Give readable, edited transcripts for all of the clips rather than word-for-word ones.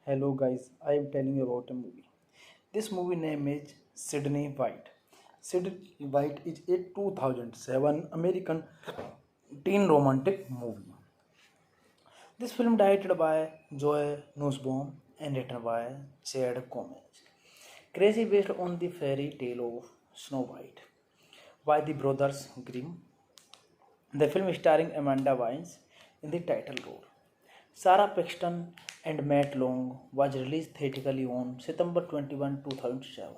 Hello guys, I am telling you about a movie. This movie name is Sydney White. Sydney White is a 2007 American teen romantic movie. This film directed by Joe Nussbaum and written by Chad Gomez. Crazy based on the fairy tale of Snow White by the brothers Grimm. The film starring Amanda Bynes in the title role. Sarah Paxton and Matt Long was released theatrically on September 21, 2007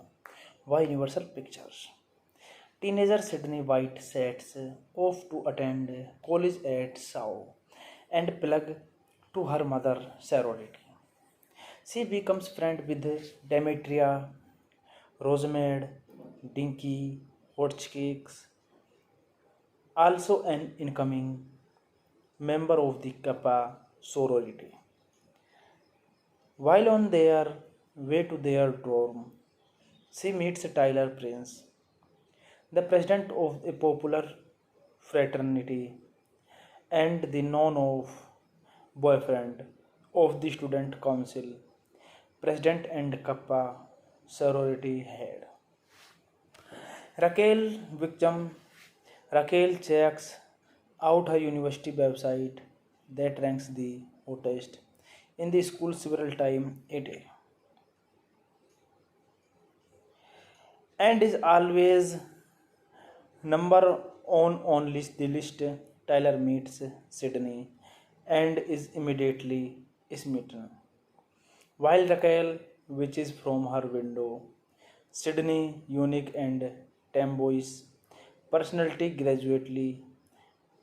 by Universal Pictures. Teenager Sydney White sets off to attend college at Sao and plug to her mother sorority. She becomes friend with Demetria, Rosemary, Dinky, Hotchkicks, also an incoming member of the Kappa sorority. While on their way to their dorm, she meets Tyler Prince, the president of a popular fraternity and the known of boyfriend of the student council, president and Kappa sorority head. Raquel Victim Raquel checks out her university website that ranks the hottest in the school several times a day and is always number the list. Tyler meets Sydney and is immediately smitten. While Raquel watches from her window, Sydney, unique and tomboyish personality, gradually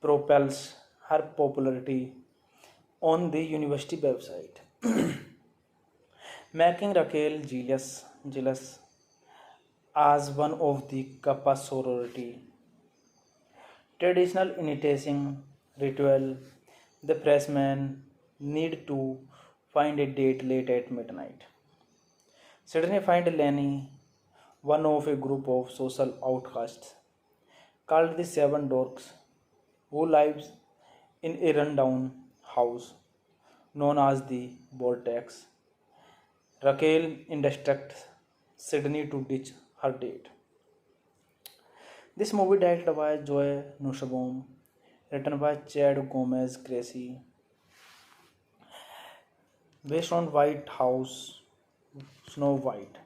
propels her popularity on the university website, making Raquel jealous as one of the Kappa sorority. Traditional initiation ritual, the freshmen need to find a date late at midnight. Suddenly find Lenny, one of a group of social outcasts, called the Seven Dorks, who lives in a rundown house known as the Vortex. Raquel instructs Sydney to ditch her date. This movie directed by Joe Nussbaum, written by Chad Gomez Gracie, based on White House Snow White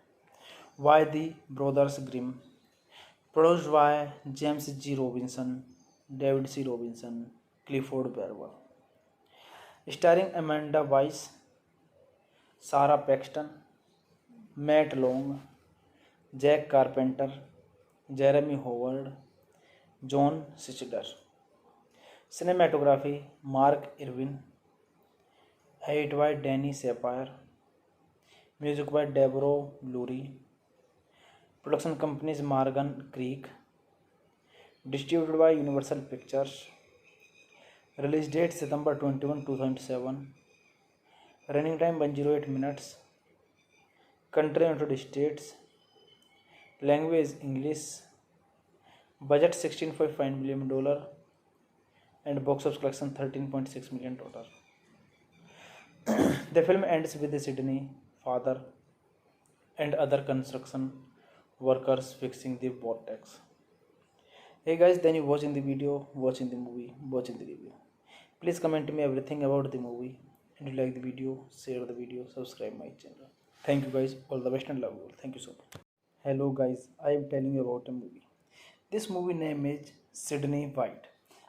by the Brothers Grimm, produced by James G. Robinson, David C. Robinson, Clifford Barber, starring Amanda Weiss, Sarah Paxton, Matt Long, Jack Carpenter, Jeremy Howard, John Sichler. Cinematography Mark Irwin, edit by Danny Sapir, music by Deborah Lurie, production companies Morgan Creek, distributed by Universal Pictures, release date September 21, 2007, running time 108 minutes, country United States, language English, budget $16.5 million, and box office collection $13.6 million. The film ends with Sydney, father, and other construction workers fixing the vortex. Hey guys, then you watching the video, watching the movie, watching the review. Please comment me everything about the movie. And if you like the video, share the video, subscribe my channel. Thank you guys, all the best and love you all. Thank you so much. Hello guys, I am telling you about a movie. This movie name is Sydney White.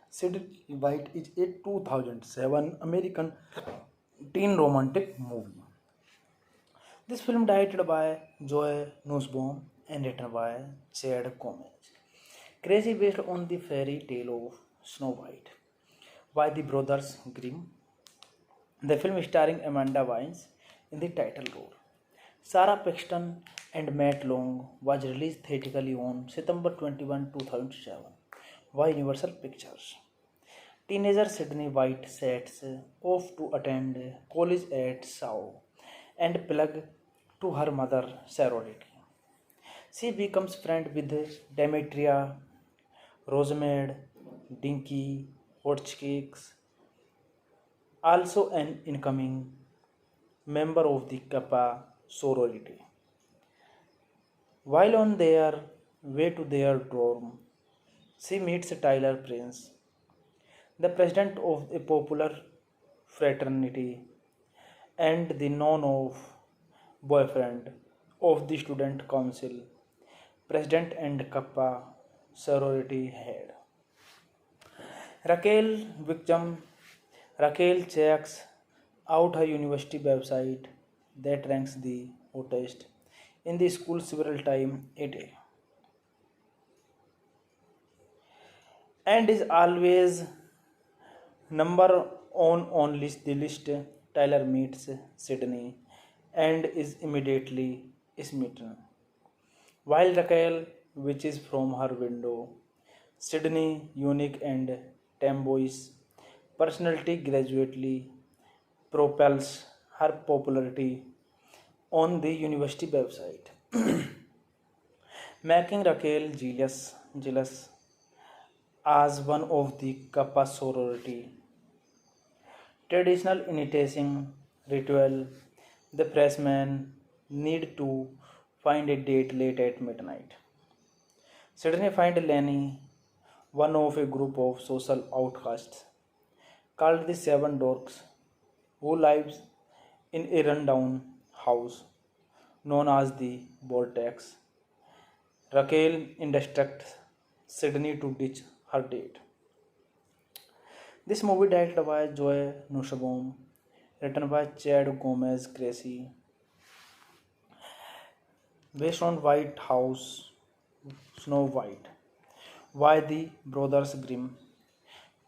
Sydney White is a 2007 American teen romantic movie. This film directed by Joe Nussbaum and written by Chad Gomez. Crazy based on the fairy tale of Snow White by the brothers Grimm. The film starring Amanda Bynes in the title role. Sarah Paxton and Matt Long was released theatrically on September 21, 2007 by Universal Pictures. Teenager Sydney White sets off to attend college at Sao and plug to her mother sorority. She becomes friend with Demetria, Rosemary, Dinky, Hotchkicks, also an incoming member of the Kappa sorority. While on their way to their dorm, she meets Tyler Prince, the president of a popular fraternity and the known of boyfriend of the student council, president and Kappa sorority head. Raquel Victim Raquel checks out her university website that ranks the hottest in the school several times a day and is always number on list the list. Tyler meets Sydney and is immediately smitten. While Raquel watches from her window, Sydney, unique and tomboyish personality gradually propels her popularity on the university website, making Raquel jealous as one of the Kappa sorority. Traditional initiation ritual, the freshmen need to find a date late at midnight. Sydney finds Lenny, one of a group of social outcasts called the Seven Dorks, who lives in a rundown house known as the Vortex. Raquel instructs Sydney to ditch her date. This movie directed by Joe Nussbaum, written by Chad Gomez Gracie, based on White House, Snow White, by the Brothers Grimm,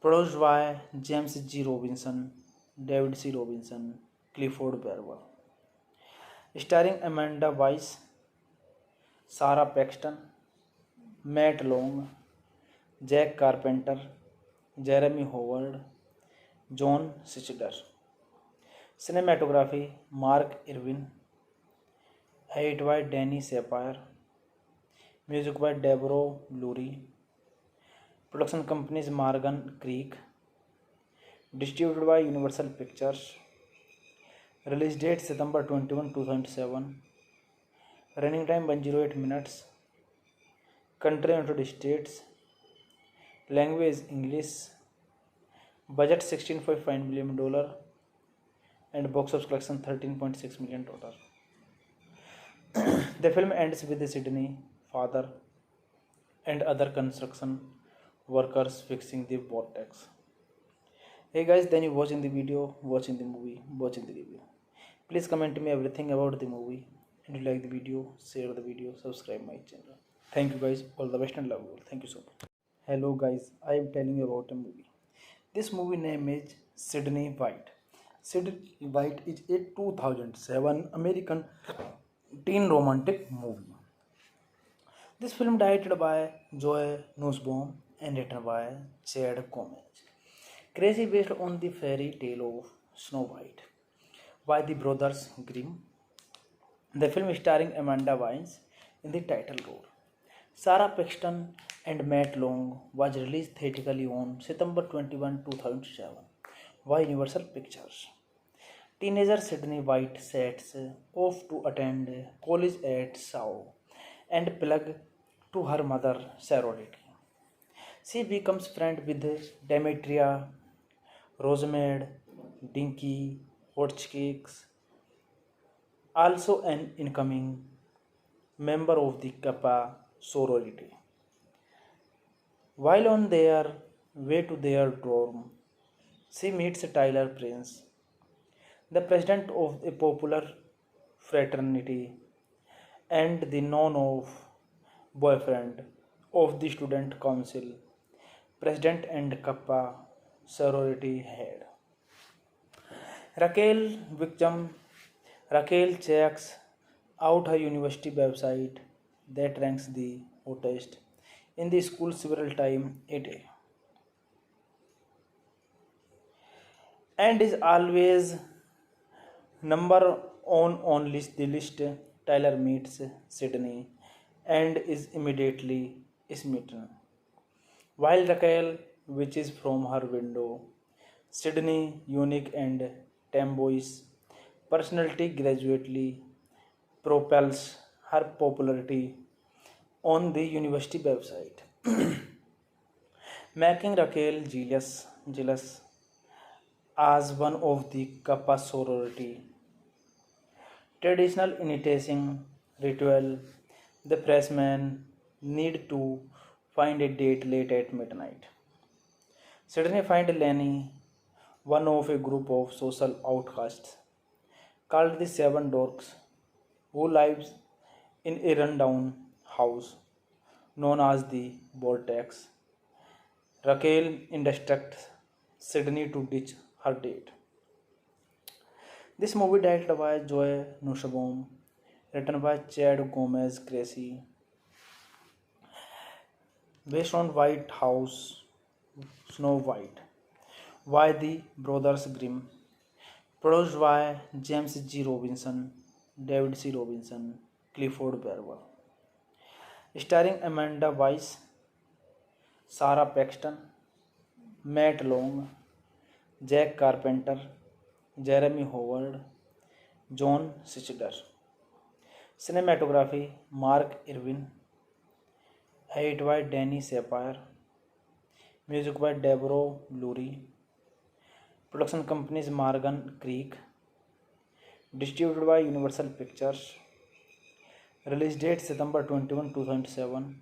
produced by James G. Robinson, David C. Robinson, Clifford Barber, starring Amanda Weiss, Sarah Paxton, Matt Long, Jack Carpenter, Jeremy Howard, John Sichler. Cinematography Mark Irwin, edit by Danny Sapir, music by Deborah Lurie, production companies Morgan Creek, distributed by Universal Pictures, release date September 21, 2007, running time 108 minutes, country United States, language English, budget $16.5 million, and box office collection $13.6 million total. The film ends with Sydney, father, and other construction workers fixing the vortex. Hey guys, then you watching the video, watching the movie, watching the review. Please comment me everything about the movie. And if you like the video, share the video, subscribe my channel. Thank you guys, all the best and love you all. Thank you so much. Hello guys, I am telling you about a movie. This movie name is Sydney White. Sydney White is a 2007 American teen romantic movie. This film directed by Joe Nussbaum and written by Chad Gomez. Crazy based on the fairy tale of Snow White by the Brothers Grimm. The film starring Amanda Bynes in the title role. Sarah Paxton and Matt Long was released theatrically on September 21, 2007 by Universal Pictures. Teenager Sydney White sets off to attend college at Shaw and plug to her mother sorority. She becomes friend with Demetria, Rosamund, Dinky, Hotchkicks, also an incoming member of the Kappa sorority. While on their way to their dorm, she meets Tyler Prince, the president of a popular fraternity and the known of boyfriend of the student council, president and Kappa sorority head. Raquel checks out her university website that ranks the hottest in the school several times a day and is always number on list the list. Tyler meets Sydney and is immediately smitten. While Raquel watches from her window, Sydney, unique and tomboyish personality gradually propels her popularity on the university website, making Raquel jealous as one of the Kappa sorority. Traditional initiation ritual, the freshmen need to find a date late at midnight. Sydney finds Lenny, one of a group of social outcasts called the Seven Dorks, who lives in a rundown house known as the Vortex. Raquel instructs Sydney to ditch her date. This movie directed by Joe Nussbaum, written by Chad Gomez Gracie, based on White House Snow White, by the Brothers Grimm, produced by James G. Robinson, David C. Robinson, Clifford Barber, starring Amanda Weiss, Sarah Paxton, Matt Long, Jack Carpenter, Jeremy Howard, John Sichler. Cinematography Mark Irwin, edit by Danny Sapir, music by Deborah Lurie, production companies Morgan Creek, distributed by Universal Pictures, release date September 21, 2007,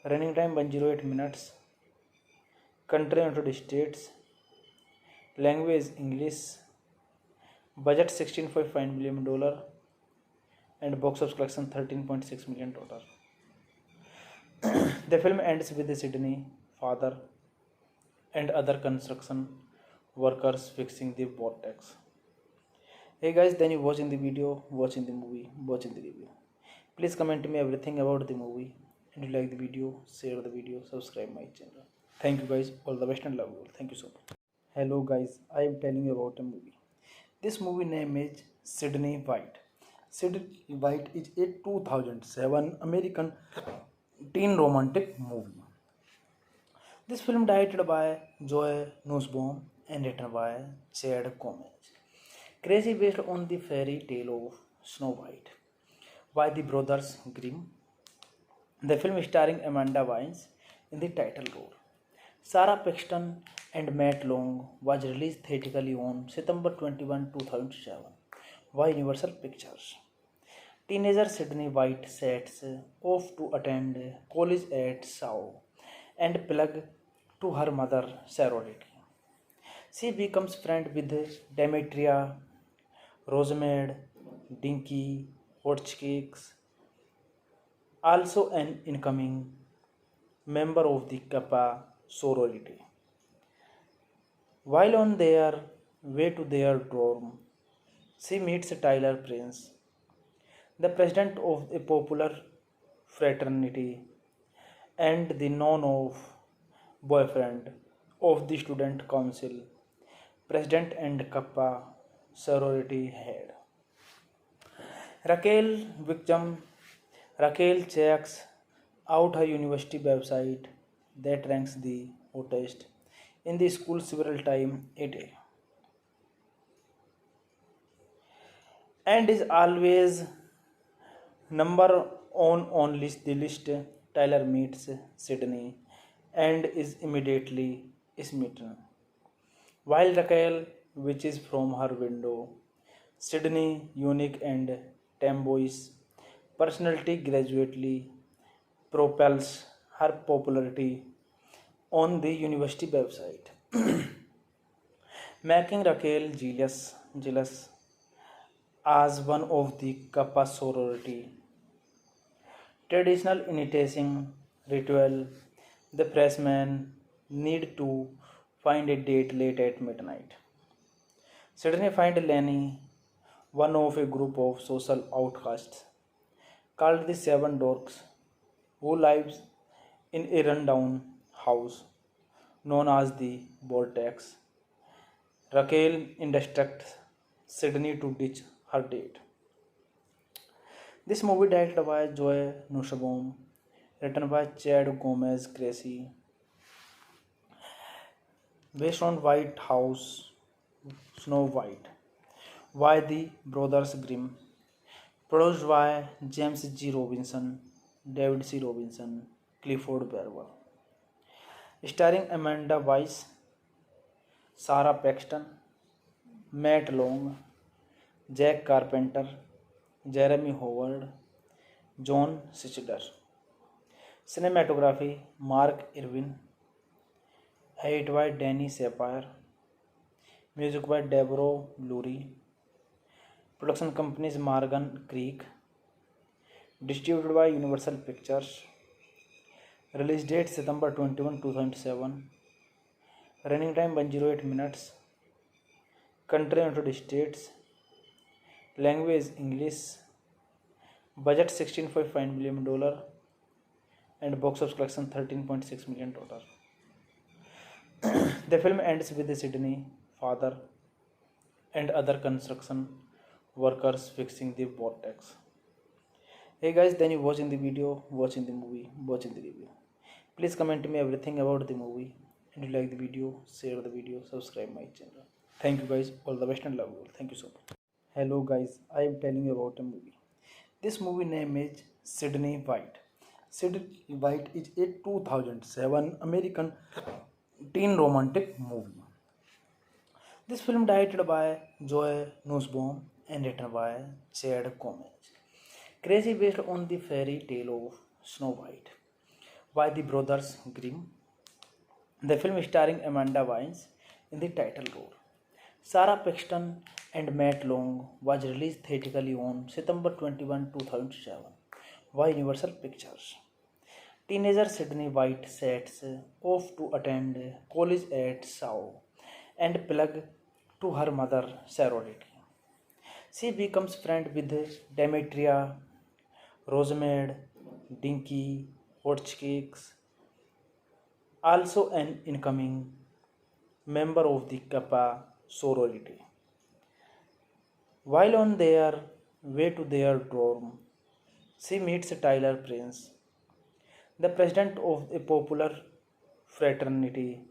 running time 108 minutes, country United States, language English, budget $16.5 million, and box office collection $13.6 million total. The film ends with Sydney, father, and other construction workers fixing the vortex. Hey guys, then you watching the video, watching the movie, watching the review. Please comment me everything about the movie. And if you like the video, share the video, subscribe my channel. Thank you guys, all the best and love you all. Thank you so much. Hello guys, I am telling you about a movie. This movie name is Sydney White. Sydney White is a 2007 American teen romantic movie. This film directed by Joe Nussbaum and written by Chad Gomez. Crazy based on the fairy tale of Snow White by the Brothers Grimm. The film starring Amanda Bynes in the title role. Sarah Paxton and Matt Long was released theatrically on September 21, 2007 by Universal Pictures. Teenager Sydney White sets off to attend college at Shaw and plug to her mother sorority. She becomes friend with Demetria, Rosamund, Dinky, Hotchkiss, also an incoming member of the Kappa sorority. While on their way to their dorm, she meets Tyler Prince, the president of a popular fraternity and the known boyfriend of the student council, president and Kappa sorority head. Raquel checks out her university website that ranks the hottest in the school several times a day and is always number on the list. Tyler meets Sydney and is immediately smitten. While Raquel watches from her window, Sydney, unique and tomboyish personality gradually propels her popularity on the university website, making Raquel jealous as one of the Kappa sorority. Traditional initiation ritual, the freshmen need to find a date late at midnight. Sydney finds Lenny, one of a group of social outcasts called the Seven Dorks, who lives in a rundown house known as the Vortex. Raquel instructs Sydney to ditch her date. This movie directed by Joe Nussbaum, written by Chad Gomez Gracie, based on White House Snow White, Why the Brothers Grimm. Produced by James G. Robinson, David C. Robinson, Clifford Barber. Starring Amanda Weiss, Sarah Paxton, Matt Long, Jack Carpenter, Jeremy Howard, John Sichler. Cinematography Mark Irwin. Edit by Danny Sapir. Music by Deborah Lurie. Production companies Morgan Creek. Distributed by Universal Pictures. Release date September 21, 2007. Running time 108 minutes. Country United States. Language English. Budget $16.5 million and box office collection $13.6 million total. The film ends with Sydney, father, and other construction workers fixing the vortex. Hey guys, then you watching the video, watching the movie, watching the review. Please comment me everything about the movie. And if you like the video, share the video, subscribe my channel. Thank you guys, all the best and love you all. Thank you so much. Hello guys, I am telling you about a movie. This movie name is Sydney White. Sydney White is a 2007 American teen romantic movie. This film directed by Joe Nussbaum and written by Chad Gomez. Crazy based on the fairy tale of Snow White by the Brothers Grimm. The film starring Amanda Bynes in the title role. Sarah Paxton and Matt Long was released theatrically on September 21, 2007 by Universal Pictures. Teenager Sydney White sets off to attend college at Sao and plug to her mother sorority. She becomes friend with Demetria, Rosemary, Dinky, Hotchkicks, also an incoming member of the Kappa sorority. While on their way to their dorm, she meets Tyler Prince, the president of a popular fraternity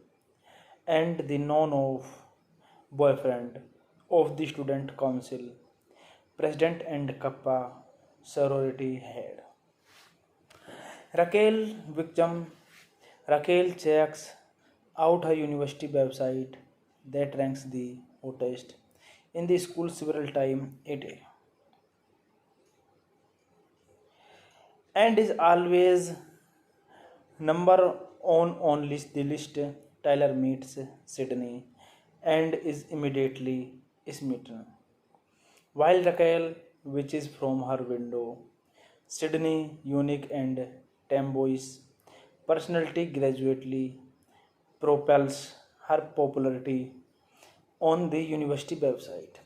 and the known-of boyfriend of the student council, president and Kappa sorority head. Raquel Wickjam. Raquel checks out her university website that ranks the hottest in the school several times a day and is always number on the list. Tyler meets Sydney and is immediately smitten. While Raquel watches from her window, Sydney, unique and tomboyish personality, gradually propels her popularity on the university website,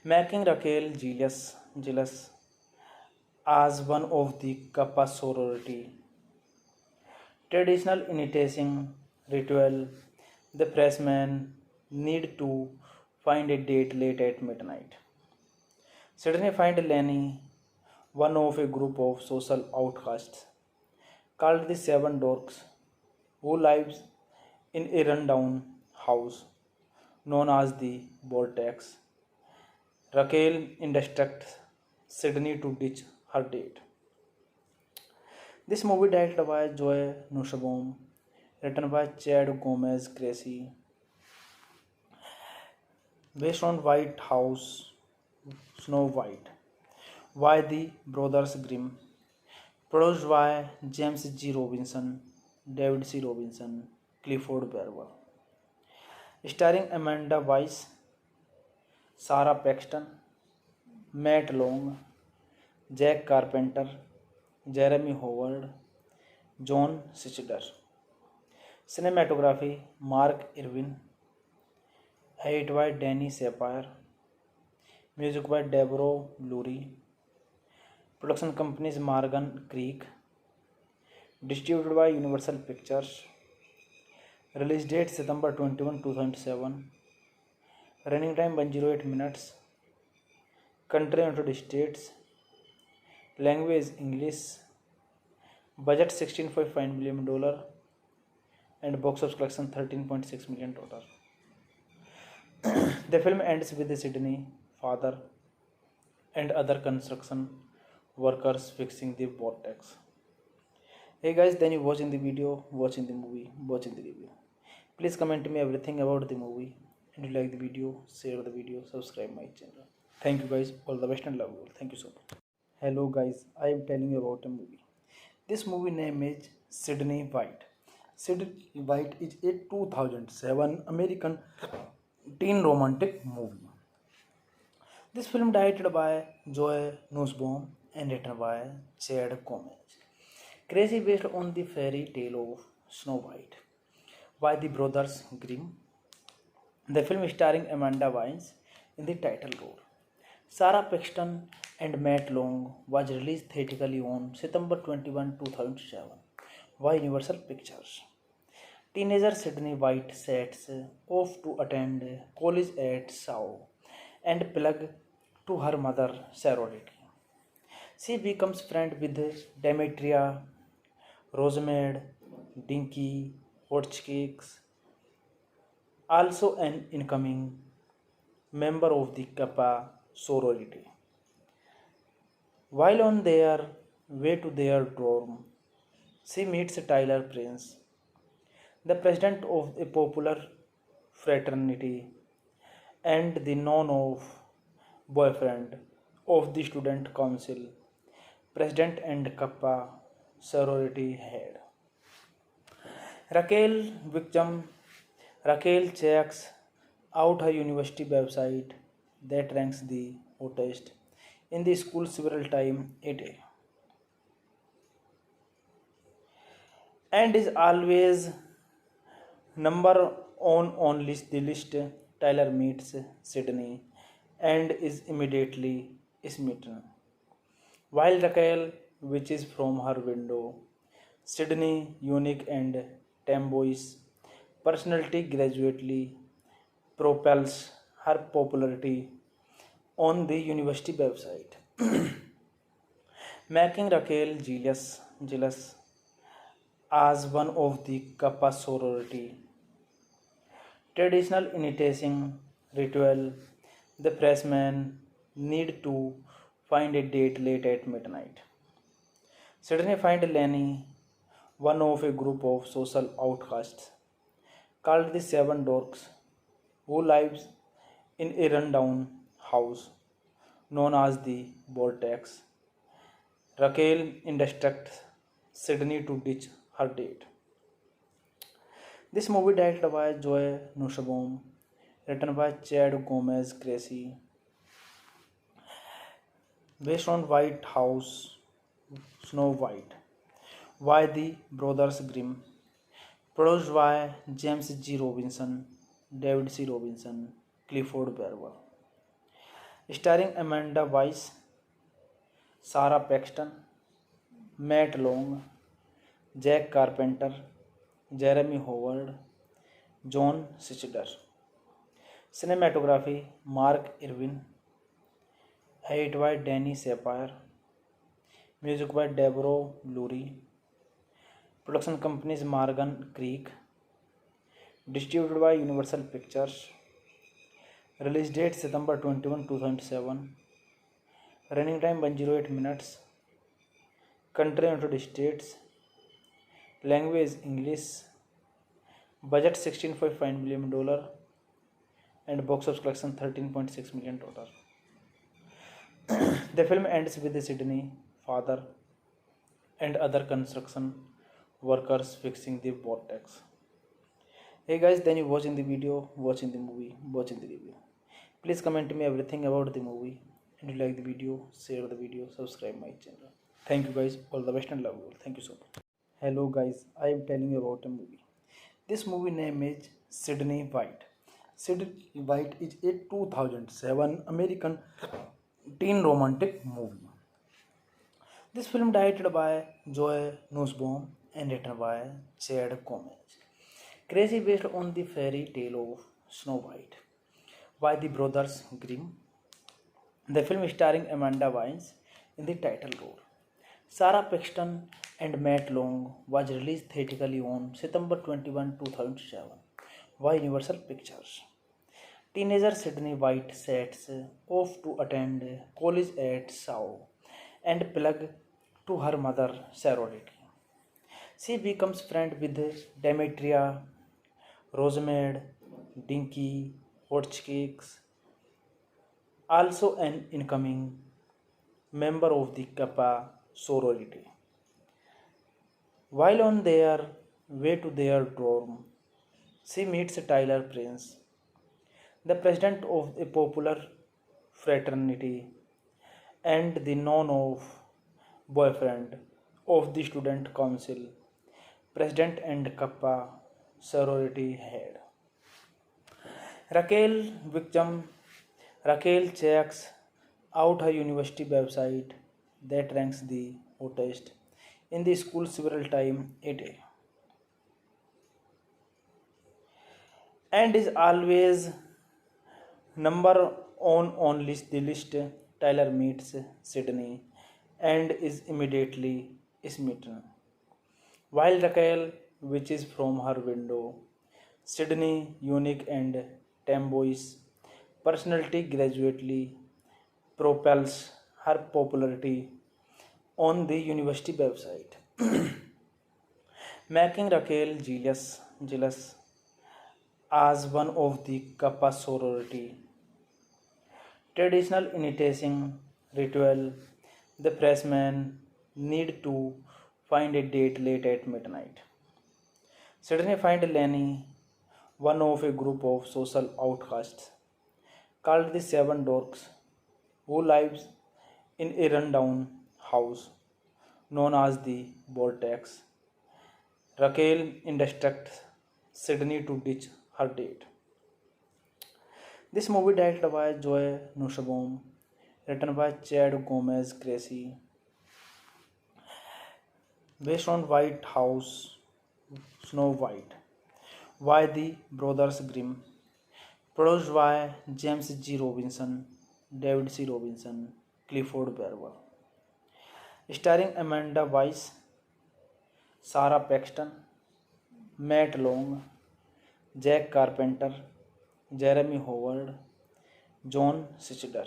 making Raquel jealous as one of the Kappa sorority. Traditional initiation ritual, the freshmen need to find a date late at midnight. Sydney finds Lenny, one of a group of social outcasts called the Seven Dorks, who lives in a rundown house known as the Vortex. Raquel instructs Sydney to ditch her date. This movie directed by Joe Nussbaum, written by Chad Gomez Gracie, based on White House, Snow White, by the Brothers Grimm, produced by James G. Robinson, David C. Robinson, Clifford Barber, starring Amanda Weiss, Sarah Paxton, Matt Long, Jack Carpenter, Jeremy Howard, John Sichler. Cinematography Mark Irwin. Edit by Danny Sapir. Music by Deborah Lurie. Production companies Morgan Creek. Distributed by Universal Pictures. Release date September 21, 2007. Running time 108 minutes. Country United States. Language English. Budget $16.5 million and box office collection $13.6 million total. The film ends with Sydney, father, and other construction workers fixing the vortex. Hey guys, then you watching the video, watching the movie, watching the review. Please comment me everything about the movie. And if you like the video, share the video, subscribe my channel. Thank you guys, all the best and love you all. Thank you so much. Hello guys, I am telling you about a movie. This movie name is Sydney White. Sydney White is a 2007 American teen romantic movie. This film directed by Joe Nussbaum and written by Chad Gomez. Crazy based on the fairy tale of Snow White by the brothers Grimm. The film starring Amanda Bynes in the title role. Sarah Paxton and Matt Long was released theatrically on September 21, 2007 by Universal Pictures. Teenager Sydney White sets off to attend college at Sao and plug to her mother sorority. She becomes friend with Demetria, Rosemary, Dinky, Hotchkicks, also an incoming member of the Kappa sorority. While on their way to their dorm, she meets Tyler Prince, the president of a popular fraternity and the known of boyfriend of the student council, president and Kappa sorority head. Raquel Victim Raquel checks out her university website that ranks the hottest in the school several times a day and is always number on the list. Tyler meets Sydney and is immediately smitten. While Raquel watches from her window, Sydney, unique and tomboyish personality, gradually propels her popularity on the university website, making Raquel jealous as one of the Kappa sorority. Traditional initiation ritual, the freshmen need to find a date late at midnight. Suddenly find Lenny, one of a group of social outcasts, called the Seven Dorks, who lives in a rundown house known as the Vortex. Raquel instructs Sydney to ditch her date. This movie directed by Joe Nussbaum, written by Chad Gomez Gracie, based on White House Snow White by the Brothers Grimm, produced by James G. Robinson, David C. Robinson, Clifford Barber, starring Amanda Weiss, Sarah Paxton, Matt Long, Jack Carpenter, Jeremy Howard, John Sichler. Cinematography Mark Irwin, edit by Danny Sapir, music by Deborah Lurie, production companies Morgan Creek, distributed by Universal Pictures, release date September 21, 2007, running time 108 minutes, country United States, language English, budget $16.5 million, and box office collection $13.6 million. The film ends with Sydney, father, and other construction workers fixing the vortex. Hey guys, then you watching the video, watching the movie, watching the review. Please comment me everything about the movie. And if you like the video, share the video, subscribe my channel. Thank you guys, all the best and love you all. Thank you so much. Hello guys, I am telling you about a movie. This movie name is Sydney White. Sydney White is a 2007 American teen romantic movie. This film directed by Joe Nussbaum and written by Chad Gomez. Crazy based on the fairy tale of Snow White by the brothers Grimm. The film starring Amanda Bynes in the title role. Sarah Paxton and Matt Long was released theatrically on September 21, 2007 by Universal Pictures. Teenager Sydney White sets off to attend college at Sao and plug to her mother sorority. She becomes friend with Demetria, Rosemary, Dinky, Hotchkicks, also an incoming member of the Kappa sorority. While on their way to their dorm, she meets Tyler Prince, the president of a popular fraternity and the known of boyfriend of the student council, president and Kappa sorority head. Raquel Victim Raquel checks out her university website that ranks the hottest in the school several times a day and is always number the list. Tyler meets Sydney and is immediately smitten. While Raquel watches from her window, Sydney, unique and tomboyish personality gradually propels her popularity on the university website, making Raquel jealous as one of the Kappa sorority. Traditional initiation ritual, the freshmen need to find a date late at midnight. Suddenly find Lenny, one of a group of social outcasts, called the Seven Dorks, who lives in a rundown house known as the Vortex. Raquel instructs Sydney to ditch her date. This movie directed by Joe Nussbaum, written by Chad Gomez Gracie, based on White House Snow White by the Brothers Grimm, produced by James G. Robinson, David C. Robinson, Clifford Barber, starring Amanda Weiss, Sarah Paxton, Matt Long, Jack Carpenter, Jeremy Howard, John Sichler.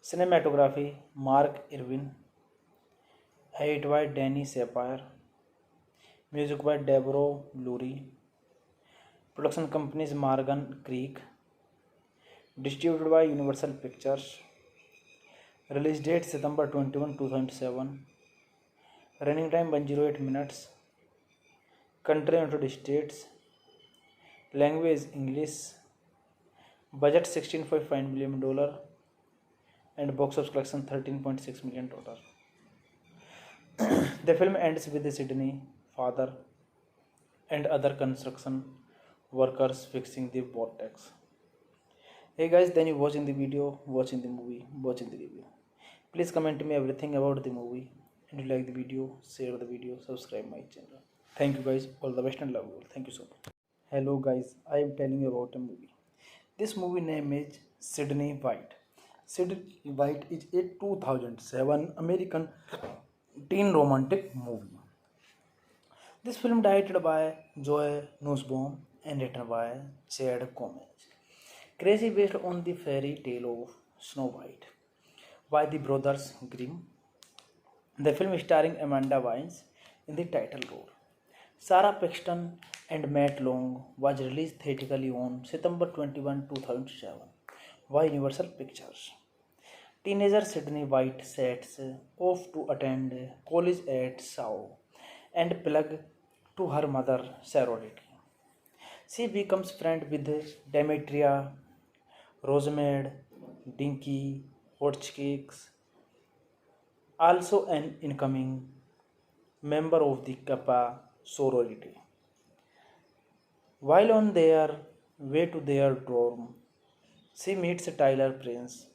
Cinematography Mark Irwin, edit by Danny Sapir, music by Deborah Lurie, production companies Morgan Creek, distributed by Universal Pictures, release date September 21, 2007, running time 108 minutes, country United States, language English, budget $16.5 million, and box office collection $13.6 million. The film ends with Sydney, father, and other construction workers fixing the vortex. Hey guys, then you watching the video, watching the movie, watching the review. Please comment me everything about the movie. And if you like the video, share the video, subscribe my channel. Thank you guys, all the best and love you all. Thank you so much. Hello guys, I am telling you about a movie. This movie name is Sydney White. Sydney White is a 2007 American teen romantic movie. This film directed by Joe Nussbaum and written by Chad Gomez. Crazy based on the fairy tale of Snow White by the Brothers Grimm. The film starring Amanda Bynes in the title role. Sarah Paxton and Matt Long was released theatrically on September 21, 2007 by Universal Pictures. Teenager Sydney White sets off to attend college at Sao and plug to her mother sorority. She becomes friend with Demetria, Rosemary, Dinky, Hotchkicks, also an incoming member of the Kappa sorority. While on their way to their dorm, she meets Tyler Prince,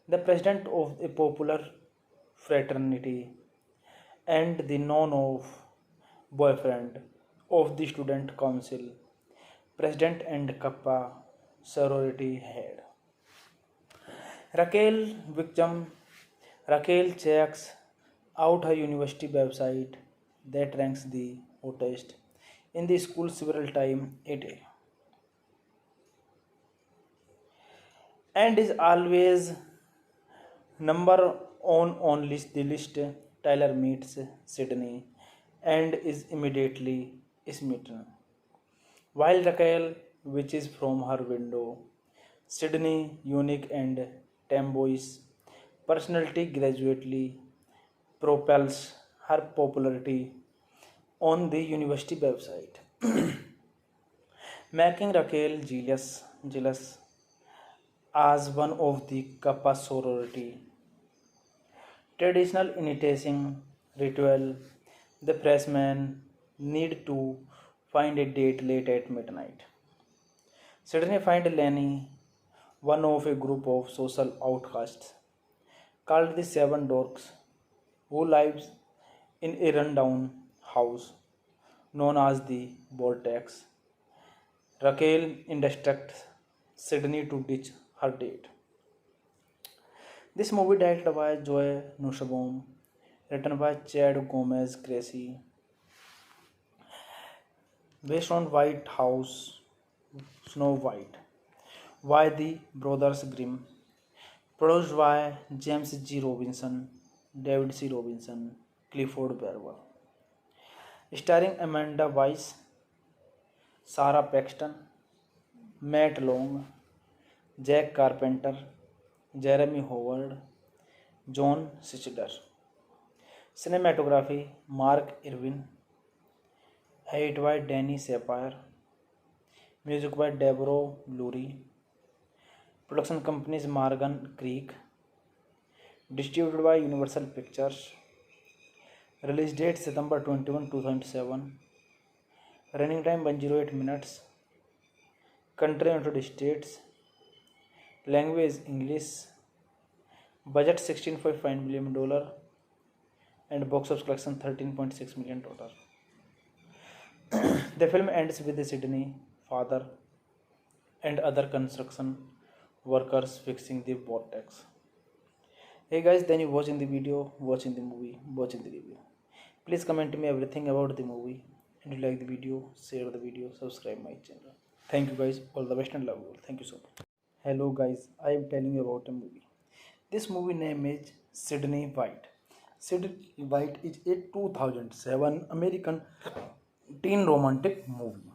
the president of a popular fraternity and the known of boyfriend of the student council, president and Kappa sorority head. Raquel Victim Raquel checks out her university website that ranks the hottest in the school several times a day and is always number on the list. Tyler meets Sydney and is immediately smitten. While Raquel watches from her window, Sydney, unique and tomboyish personality, gradually propels her popularity on the university website, making Raquel jealous as one of the Kappa sorority. Traditional initiation ritual, the freshmen need to find a date late at midnight. Suddenly find Lenny, one of a group of social outcasts, called the Seven Dorks, who lives in a rundown house known as the Vortex. Raquel instructs Sydney to ditch her date. This movie directed by Joe Nussbaum, written by Chad Gomez Gracie, based on White House Snow White by the Brothers Grimm, produced by James G. Robinson, David C. Robinson, Clifford Barber, starring Amanda Weiss, Sarah Paxton, Matt Long, Jack Carpenter, Jeremy Howard, John Sichler. Cinematography Mark Irwin, edit by Danny Sapir, music by Deborah Lurie, production companies Morgan Creek, distributed by Universal Pictures, release date September 21, 2007, running time 108 minutes, country United States, language English, budget $16.5 million, and box office collection $13.6 million. The film ends with Sydney, father, and other construction workers fixing the vortex. Hey guys, then you watching the video, watching the movie, watching the review. Please comment me everything about the movie, and you like the video, share the video, subscribe my channel. Thank you guys, all the best and love you all. Thank you so much. Hello guys, I am telling you about a movie. This movie name is Sydney White. Sydney White is a 2007 American teen romantic movie.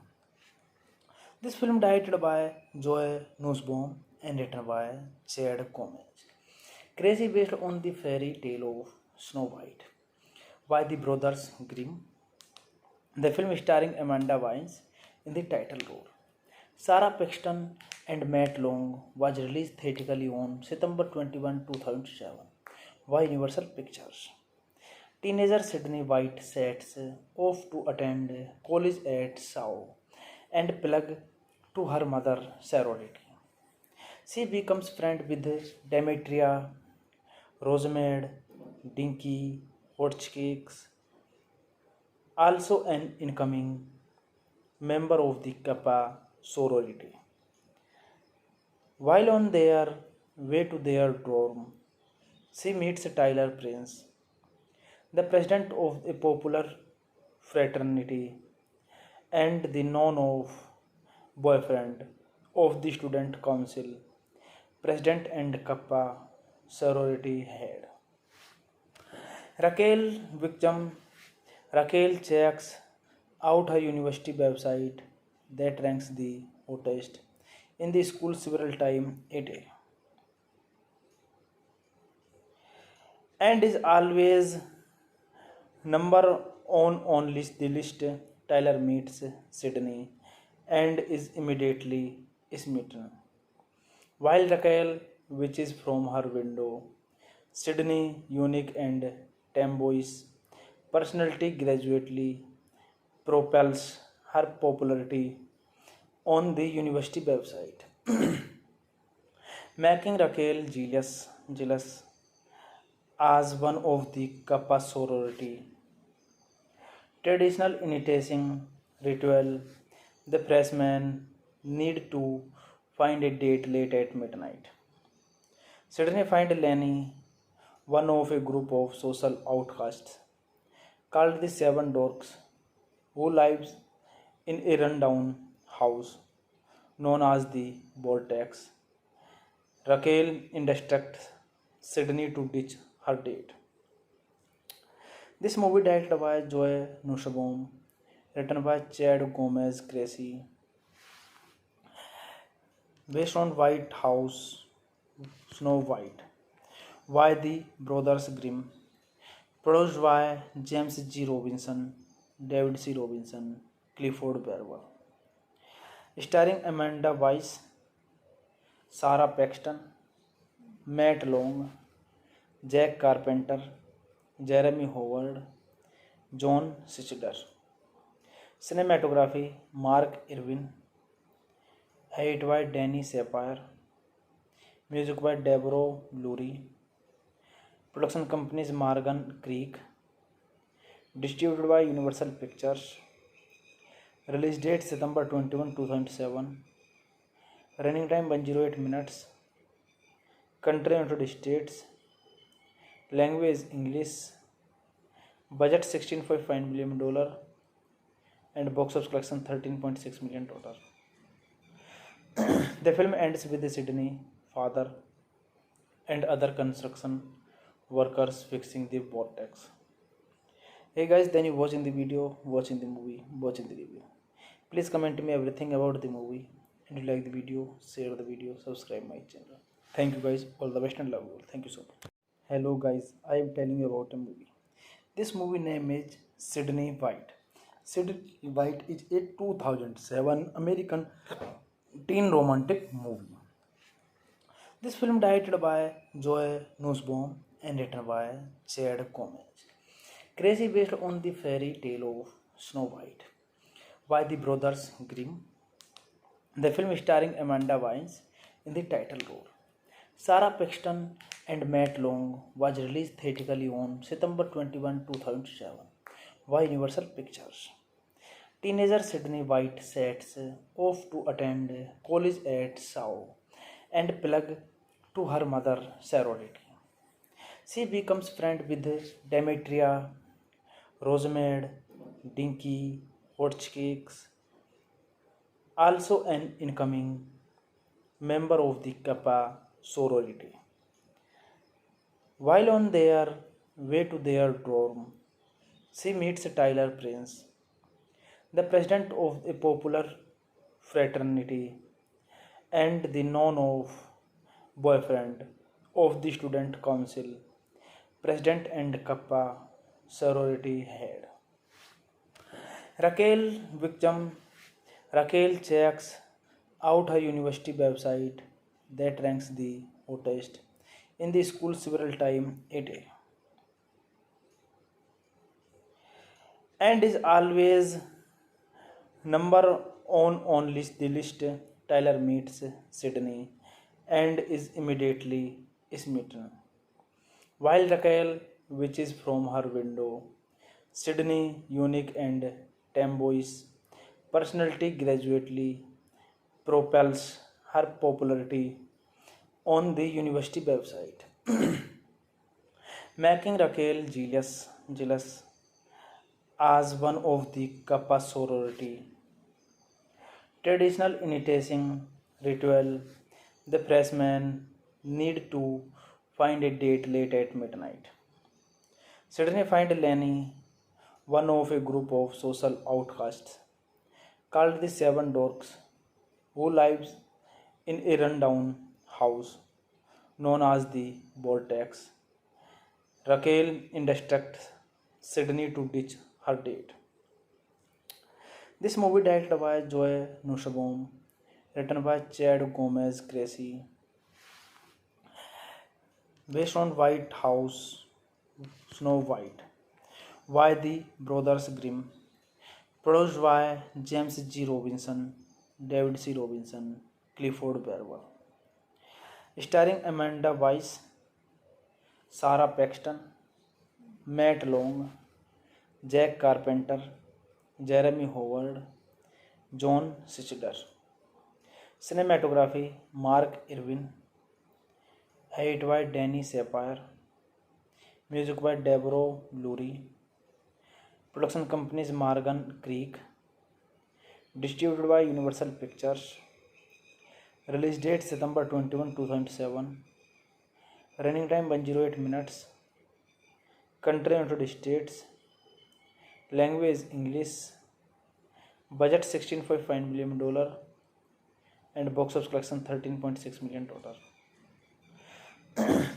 This film directed by Joe Nussbaum and written by Chad Gomez. Crazy based on the fairy tale of Snow White by the Brothers Grimm. The film starring Amanda Bynes in the title role. Sarah Paxton and Matt Long was released theatrically on September 21, 2007 by Universal Pictures. Teenager Sydney White sets off to attend college at Sao and plug to her mother sorority. She becomes friend with Demetria, Rosemary, Dinky, Hotchkicks, also an incoming member of the Kappa sorority. While on their way to their dorm, she meets Tyler Prince, the president of a popular fraternity and the known of boyfriend of the student council, president and Kappa sorority head. Raquel Victim Raquel checks out her university website that ranks the hottest in the school several times a day and is always number on the list. Tyler meets Sydney and is immediately smitten. While Raquel watches from her window, Sydney, unique and tomboyish personality, gradually propels her popularity on the university website, making Raquel jealous as one of the Kappa sorority. Traditional initiation ritual, the freshmen need to find a date late at midnight. Suddenly find Lenny, one of a group of social outcasts, called the Seven Dorks, who lives in a rundown house known as the Vortex. Raquel instructs Sydney to ditch her date. This movie directed by Joe Nussbaum, written by Chad Gomez Gracie, based on White House, Snow White, by the Brothers Grimm, produced by James G. Robinson, David C. Robinson, Clifford Barber, starring Amanda Weiss, Sarah Paxton, Matt Long, Jack Carpenter, Jeremy Howard, John Sichler. Cinematography Mark Irwin, edit by Danny Sapir, music by Deborah Lurie, production companies Morgan Creek, distributed by Universal Pictures, release date September 21, 2007, running time 108 minutes, country United States, language English, budget $16.5 million, and box office collection $13.6 million. The film ends with Sydney, father, and other construction workers fixing the vortex. Hey guys, then you watching the video, watching the movie, watching the review. Please comment me everything about the movie. And if you like the video, share the video, subscribe my channel. Thank you guys, all the best and love you all. Thank you so much. Hello guys, I am telling you about a movie. This movie name is Sydney White. Sydney White is a 2007 American teen romantic movie. This film directed by Joe Nussbaum and written by Chad Gomez. Crazy based on the fairy tale of Snow White by the Brothers Grimm. The film starring Amanda Bynes in the title role. Sarah Paxton and Matt Long was released theatrically on September 21, 2007 by Universal Pictures. Teenager Sydney White sets off to attend college at Sao and plug to her mother sorority. She becomes friend with Demetria, Rosemary, Dinky, Hotchkicks, also an incoming member of the Kappa sorority. While on their way to their dorm, she meets Tyler Prince, the president of a popular fraternity and the known-off boyfriend of the student council, president and Kappa sorority head. Raquel Victim. Raquel checks out her university website that ranks the hottest in the school several times a day and is always number on the list. Tyler meets Sydney and is immediately smitten. While Raquel watches from her window, Sydney, unique and tomboyish personality, gradually propels her popularity on the university website, making Raquel jealous as one of the Kappa sorority. Traditional initiation ritual, the freshmen need to find a date late at midnight. Sydney finds Lenny, one of a group of social outcasts called the Seven Dorks, who lives in a rundown house known as the Vortex. Raquel instructs Sydney to ditch her date. This movie directed by Joe Nussbaum, written by Chad Gomez Gracie, based on White House, Snow White, by the Brothers Grimm, produced by James G. Robinson, David C. Robinson, Clifford Barber, starring Amanda Weiss, Sarah Paxton, Matt Long, Jack Carpenter, Jeremy Howard, John Sichler. Cinematography Mark Irwin, edit by Danny Sapir, music by Deborah Lurie, production companies Morgan Creek, distributed by Universal Pictures, Release date September 21, 2007. Running time 108 minutes. Country United States. Language English. Budget $16.5 million and box office collection $13.6 million.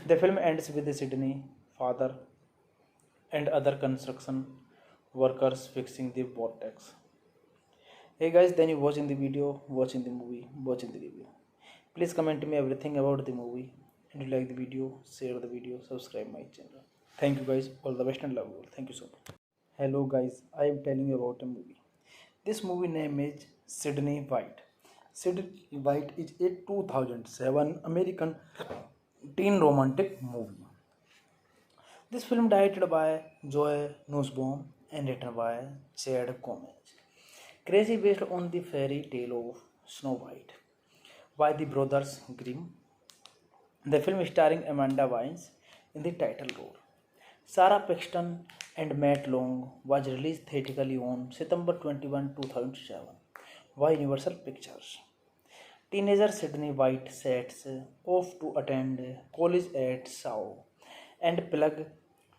The film ends with Sydney, father, and other construction workers fixing the vortex. Hey guys, then you watching the video, watching the movie, watching the review. Please comment me everything about the movie, and you like the video, share the video, subscribe my channel. Thank you guys, all the best and love you all. Thank you so much. Hello guys, I am telling you about a movie. This movie name is Sydney White. Sydney White is a 2007 American teen romantic movie. This film directed by Joe Nussbaum and written by Chad Gomez. Crazy based on the fairy tale of Snow White by the Brothers Grimm. The film starring Amanda Bynes in the title role. Sarah Paxton and Matt Long was released theatrically on September 21, 2007 by Universal Pictures. Teenager Sydney White sets off to attend college at Sao and plug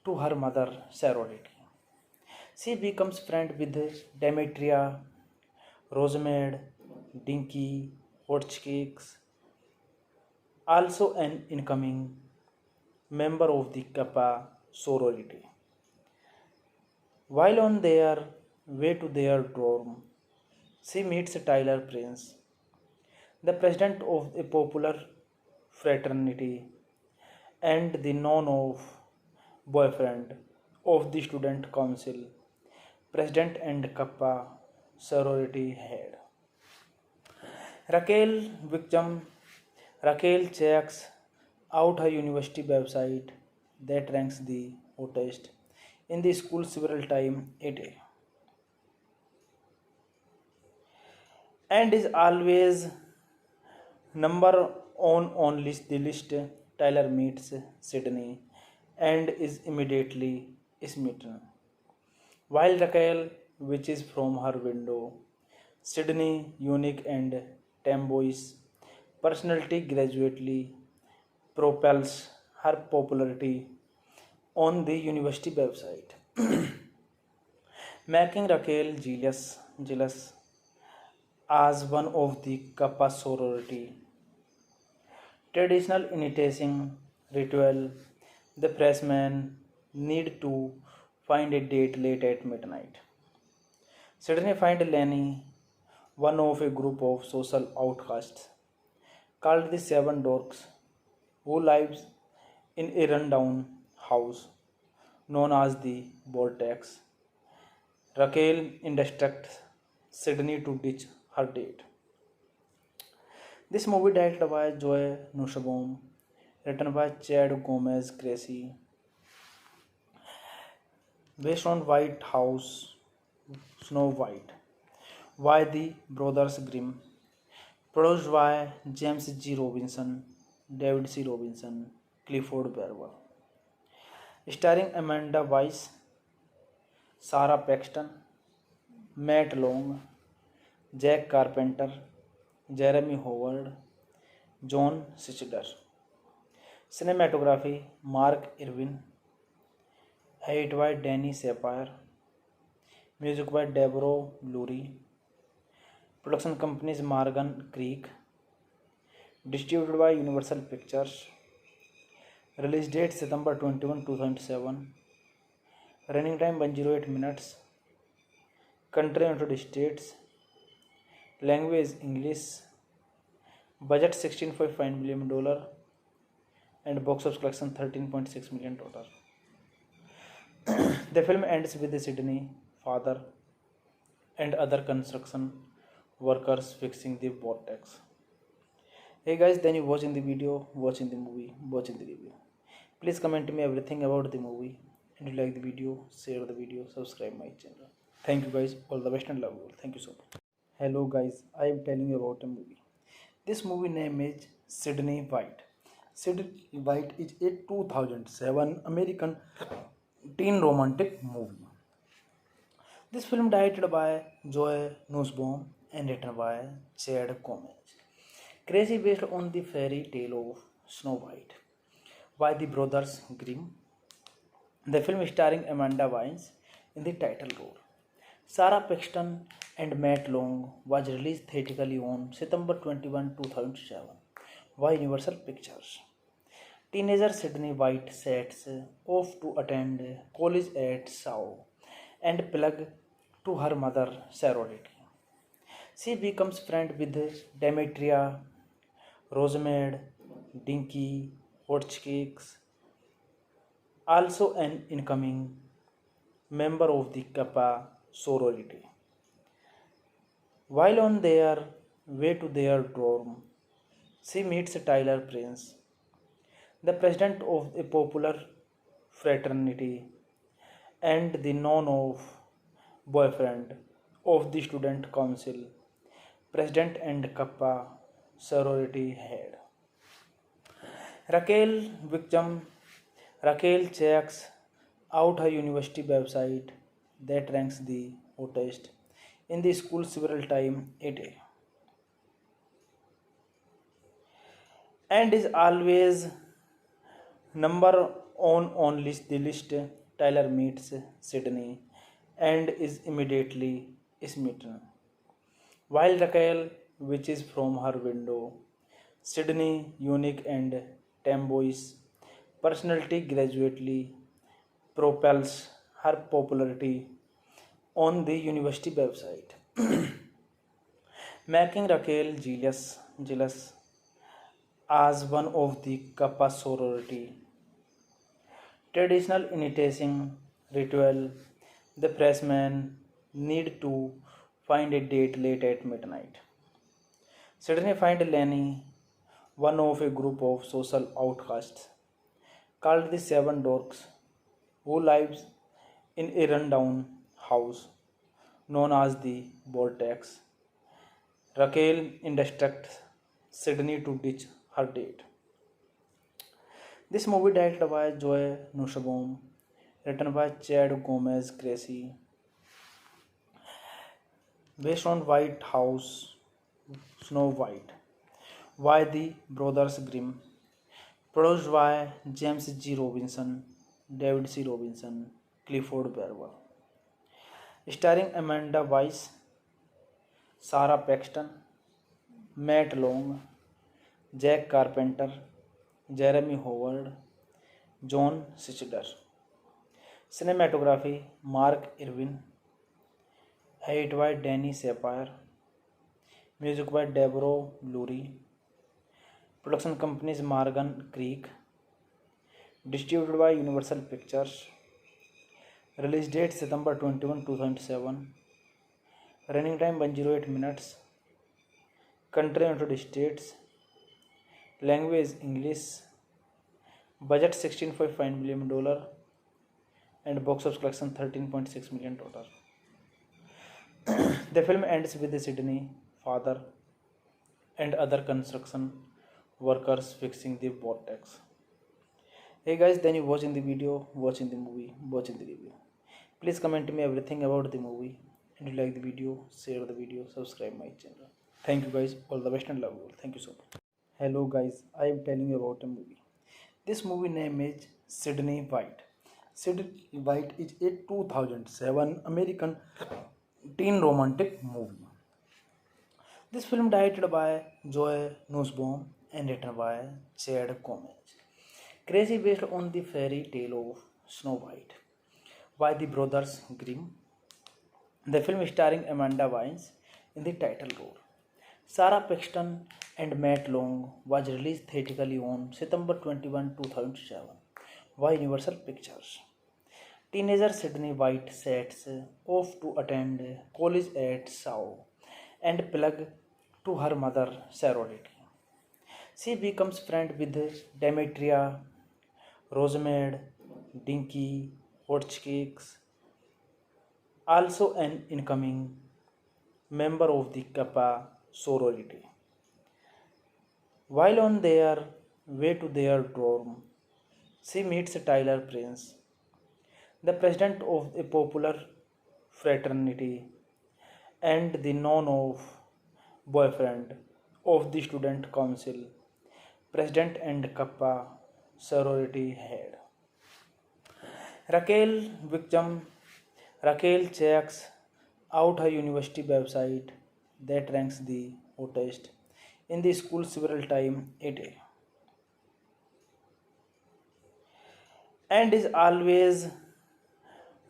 to her mother sorority. She becomes friend with Demetria, Rosamund, Dinky, Hotchkiss, also an incoming member of the Kappa sorority. While on their way to their dorm, she meets Tyler Prince, the president of a popular fraternity and the known boyfriend of the student council, president and Kappa sorority head. Raquel Victim. Raquel checks out her university website that ranks the hottest in the school several times a day and is always number on the list. Tyler meets Sydney and is immediately smitten. While Raquel watches from her window, Sydney, unique and tomboyish personality, gradually propels her popularity on the university website, making Raquel jealous as one of the Kappa sorority. Traditional initiation ritual, the freshmen need to find a date late at midnight. Sydney finds Lenny, one of a group of social outcasts called the Seven Dorks, who lives in a rundown house known as the Vortex. Raquel instructs Sydney to ditch her date. This movie directed by Joe Nussbaum, written by Chad Gomez Gracie, based on White House, Snow White, by the Brothers Grimm, produced by James G. Robinson, David C. Robinson, Clifford Barber, starring Amanda Bynes, Sarah Paxton, Matt Long, Jack Carpenter, Jeremy Howard, John Sichler. Cinematography Mark Irwin, edit by Danny Sapir, music by Deborah Lurie, production companies Morgan Creek, distributed by Universal Pictures. Release date September 21, 2007. Running time 108 minutes. Country United States. Language English. Budget $16.5 million and box office collection $13.6 million. The film ends with Sydney, father, and other construction workers fixing the vortex. Hey guys, then you watching the video, watching the movie, watching the review. Please comment me everything about the movie, and you like the video, share the video, subscribe my channel. Thank you guys, all the best and love you all. Thank you so much. Hello guys, I am telling you about a movie. This movie name is Sydney White. Sydney White is a 2007 American teen romantic movie. This film directed by Joe Nussbaum and written by Chad Gomez. Crazy based on the fairy tale of Snow White by the brothers Grimm. The film starring Amanda Bynes in the title role. Sarah Paxton and Matt Long was released theatrically on September 21, 2007 by Universal Pictures. Teenager Sydney White sets off to attend college at Sao and plug to her mother sorority. She becomes friend with Demetria, Rosamund, Dinky, Hotchkicks, also an incoming member of the Kappa sorority. While on their way to their dorm, she meets Tyler Prince, the president of a popular fraternity and the known of boyfriend of the student council, president and Kappa sorority head. Raquel Victim Raquel checks out her university website that ranks the hottest in the school several times a day and is always number on list the list. Tyler meets Sydney and is immediately smitten. While Raquel watches from her window, Sydney, unique and tomboyish personality gradually propels her popularity on the university website, making Raquel jealous as one of the Kappa sorority. Traditional initiation ritual, the freshmen need to find a date late at midnight. Sydney finds Lenny, one of a group of social outcasts called the Seven Dorks, who lives in a rundown house known as the Vortex. Raquel instructs Sydney to ditch her date. This movie directed by Joe Nussbaum, written by Chad Gomez Gracie, based on White House Snow White by the Brothers Grimm, produced by James G. Robinson, David C. Robinson, Clifford Barber, starring Amanda Weiss, Sarah Paxton, Matt Long, Jack Carpenter, Jeremy Howard, John Sichler. Cinematography Mark Irwin, edit by Danny Sapir, music by Deborah Lurie, production companies Morgan Creek, distributed by Universal Pictures, release date September 21, 2007, running time 108 minutes, country United States, language English, budget $16.5 million, and box office collection $13.6 million total. The film ends with Sydney, father, and other construction workers fixing the vortex. Hey guys, then you watching the video, watching the movie, watching the review. Please comment me everything about the movie. And if you like the video, share the video, subscribe my channel. Thank you guys, all the best and love you all. Thank you so much. Hello guys, I am telling you about a movie. This movie name is Sydney White. Sydney White is a 2007 American teen romantic movie. This film directed by Joe Nussbaum and written by Chad Gomez. Crazy based on the fairy tale of Snow White by the brothers Grimm. The film starring Amanda Bynes in the title role. Sarah Paxton and Matt Long was released theatrically on September 21, 2007 by Universal Pictures. Teenager Sydney White sets off to attend college at Sao and plug to her mother sorority. She becomes friend with Demetria, Rosamund, Dinky, Hotchkicks, also an incoming member of the Kappa sorority. While on their way to their dorm, she meets Tyler Prince, the president of a popular fraternity and the known of boyfriend of the student council, president and Kappa sorority head. Raquel victim Raquel checks out her university website that ranks the hottest in the school several times a day and is always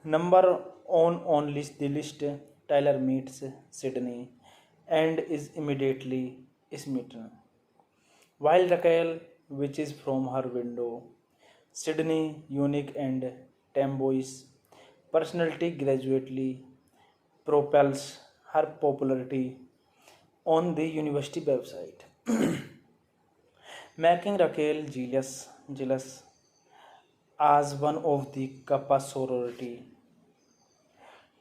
number on list the list. Tyler meets Sydney and is immediately smitten. While Raquel watches from her window, Sydney, unique and tomboyish personality gradually propels her popularity on the university website, making Raquel jealous as one of the Kappa sorority.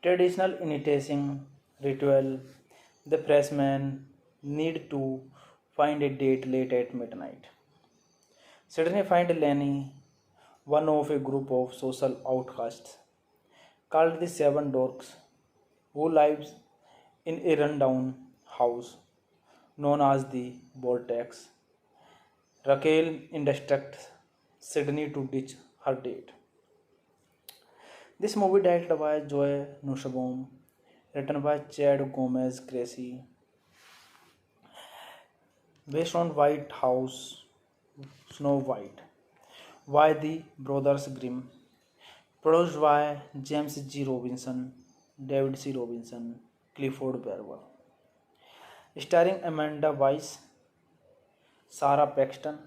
Traditional initiation ritual, the freshmen need to find a date late at midnight. Sydney finds Lenny, one of a group of social outcasts called the Seven Dorks, who lives in a rundown house known as the Vortex. Raquel instructs Sydney to ditch her date. This movie directed by Joe Nussbaum, written by Chad Gomez Gracie, based on White House, Snow White, by the Brothers Grimm, produced by James G. Robinson, David C. Robinson, Clifford Barber, starring Amanda Weiss, Sarah Paxton,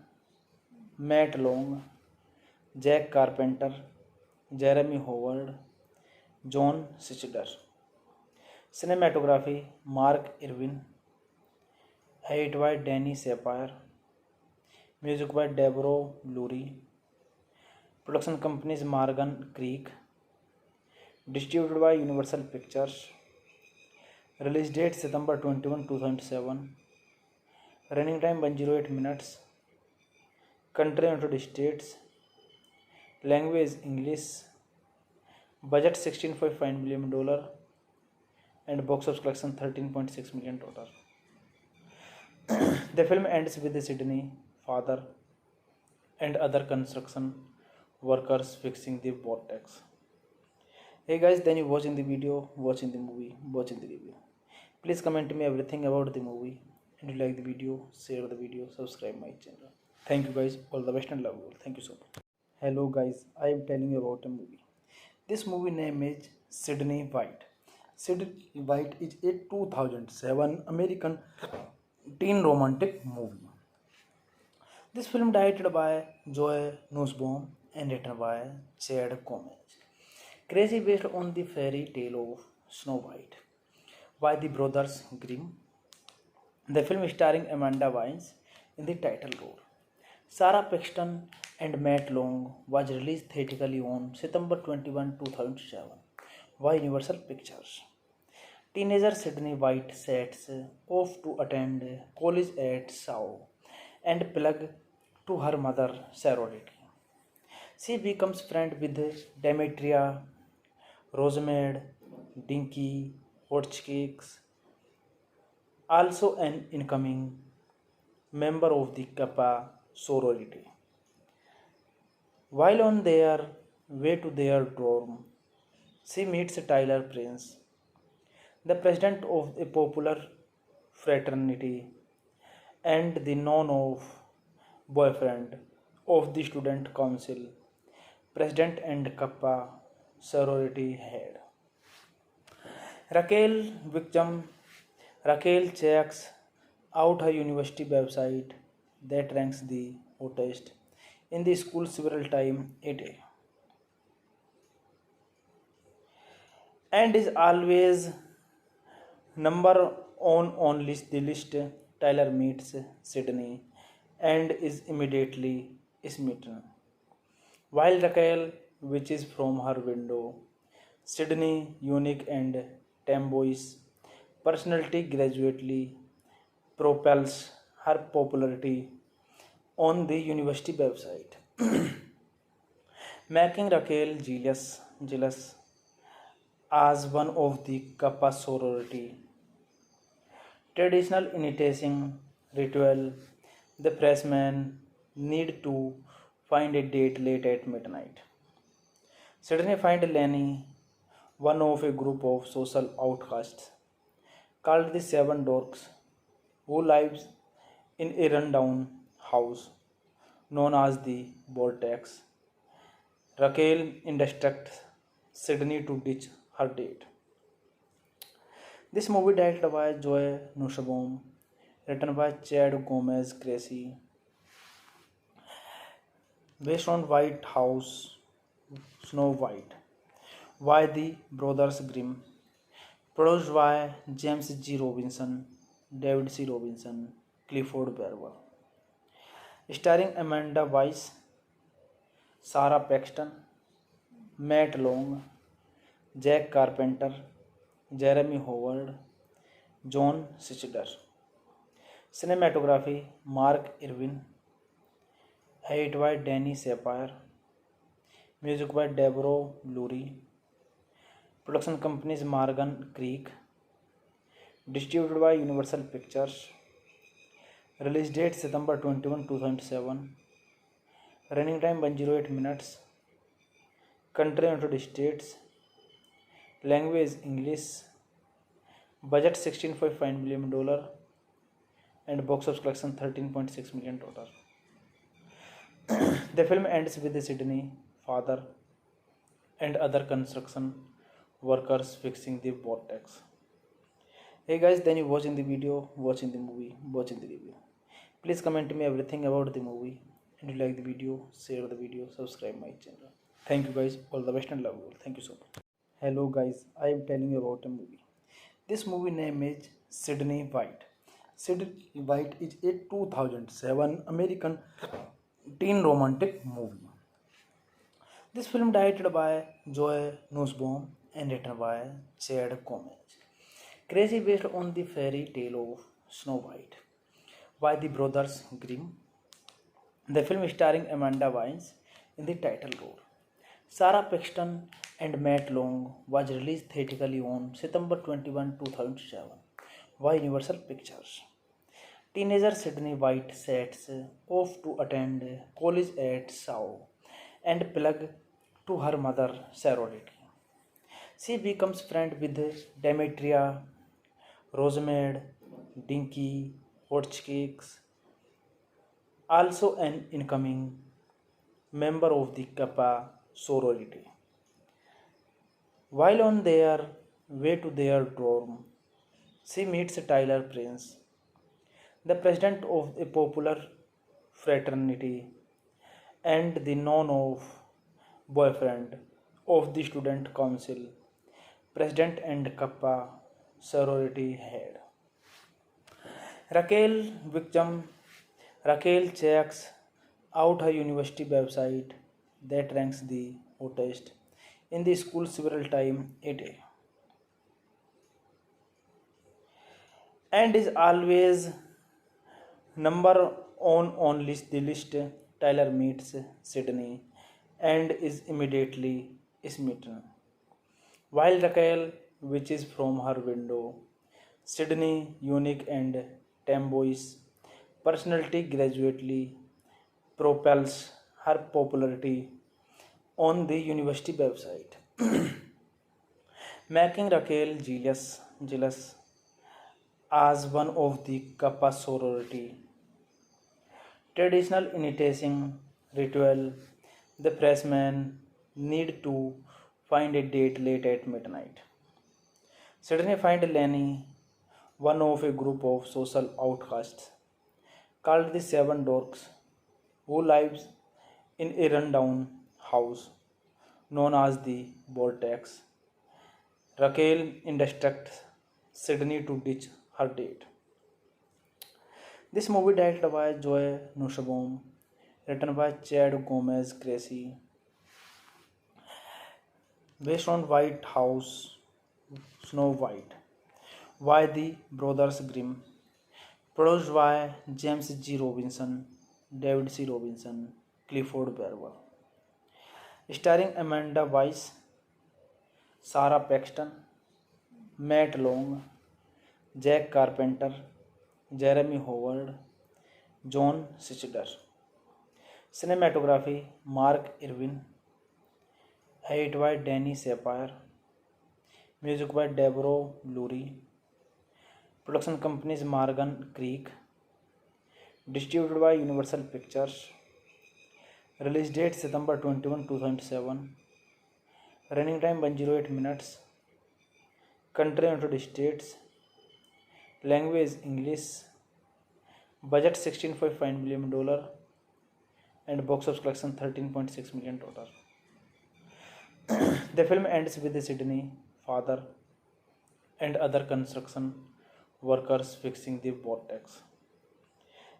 Matt Long, Jack Carpenter, Jeremy Howard, John Sichler. Cinematography Mark Irwin, edit by Danny Sapphire, music by Deborah Lurie, production companies Morgan Creek, distributed by Universal Pictures, release date September 21, 2007, running time 108 minutes, country United States, language English, budget $16.5 million, and box office collection $13.6 million total. The film ends with Sydney, father, and other construction workers fixing the vortex. Hey guys, then you watching the video, watching the movie, watching the review. Please comment me everything about the movie. And if you like the video, share the video, subscribe my channel. Thank you guys, all the best and love you all. Thank you so much. Hello guys, I am telling you about a movie. This movie name is Sydney White. Sydney White is a 2007 American teen romantic movie. This film directed by Joe Nussbaum and written by Chad Gomez. Crazy based on the fairy tale of Snow White by the Brothers Grimm. The film starring Amanda Bynes in the title role. Sarah Paxton and Matt Long was released theatrically on September 21, 2007 by Universal Pictures. Teenager Sydney White sets off to attend college at Sao and plug to her mother sorority. She becomes friend with Demetria, Rosemary, Dinky, Hotchkicks, also an incoming member of the Kappa sorority. While on their way to their dorm, she meets Tyler Prince, the president of a popular fraternity and the known boyfriend of the student council, president and Kappa sorority head. Raquel checks out her university website that ranks the hottest in the school several times a day and is always number on list the list. Tyler meets Sydney and is immediately smitten. While Raquel watches from her window, Sydney, unique and tomboyish personality gradually propels her popularity on the university website, making Raquel jealous as one of the Kappa sorority. Traditional initiation ritual. The pressmen need to find a date late at midnight. Sydney finds Lenny, one of a group of social outcasts called the Seven Dorks, who lives in a rundown house known as the Vortex. Raquel instructs Sydney to ditch her date. This movie directed by Joe Nussbaum, written by Chad Gomez Gracie, based on White House, Snow White, by the Brothers Grimm, produced by James G. Robinson, David C. Robinson, Clifford Barber, starring Amanda Weiss, Sarah Paxton, Matt Long, Jack Carpenter, Jeremy Howard, John Sichler. Cinematography Mark Irwin, edit by Danny Sapphire, music by Deborah Lurie, production companies Morgan Creek, distributed by Universal Pictures, release date September 21, 2007, running time 108 minutes, country United States, language English, budget $16.5 million, and box office collection $13.6 million total. The film ends with Sydney, father, and other construction workers fixing the vortex. Hey guys, then you watching the video, watching the movie, watching the review. Please comment me everything about the movie. And if you like the video, share the video, subscribe my channel. Thank you guys, all the best and love you all. Thank you so much. Hello guys, I am telling you about a movie. This movie name is Sydney White. Sydney White is a 2007 American teen romantic movie. This film directed by Joe Nussbaum and written by Chad Gomez. Crazy based on the fairy tale of Snow White by the Brothers Grimm. The film starring Amanda Bynes in the title role. Sarah Paxton and Matt Long was released theatrically on September 21, 2007 by Universal Pictures. Teenager Sydney White sets off to attend college at Shaw and plug to her mother sorority. She becomes friend with Demetria, Rosamund, Dinky, Hotchkiss, also an incoming member of the Kappa sorority. While on their way to their dorm, she meets Tyler Prince, the president of a popular fraternity and the known boyfriend of the student council, president and Kappa sorority head. Raquel Victim. Raquel checks out her university website that ranks the hottest in the school several times a day and is always number on the list. Tyler meets Sydney and is immediately smitten. While Raquel watches from her window, Sydney, unique and tomboyish personality, gradually propels her popularity on the university website, making Raquel jealous as one of the Kappa sorority. Traditional initiation ritual, the freshmen need to find a date late at midnight. Sydney finds Lenny, one of a group of social outcasts called the Seven Dorks, who lives in a rundown house known as the Vortex. Raquel instructs Sydney to ditch her date. This movie directed by Joe Nussbaum, written by Chad Gomez Gracie, based on White House, Snow White, by the Brothers Grimm, produced by James G. Robinson, David C. Robinson, Clifford Barber, starring Amanda Weiss, Sarah Paxton, Matt Long, Jack Carpenter, Jeremy Howard, John Sichler. Cinematography Mark Irwin. Edit by Danny Sapir. Music by Deborah Lurie. Production companies Morgan Creek. Distributed by Universal Pictures. Release date September 21, 2007. Running time 108 minutes. Country United States. Language English. Budget $16.5 million and box office collection $13.6 million total. The film ends with Sydney, father, and other construction workers fixing the vortex.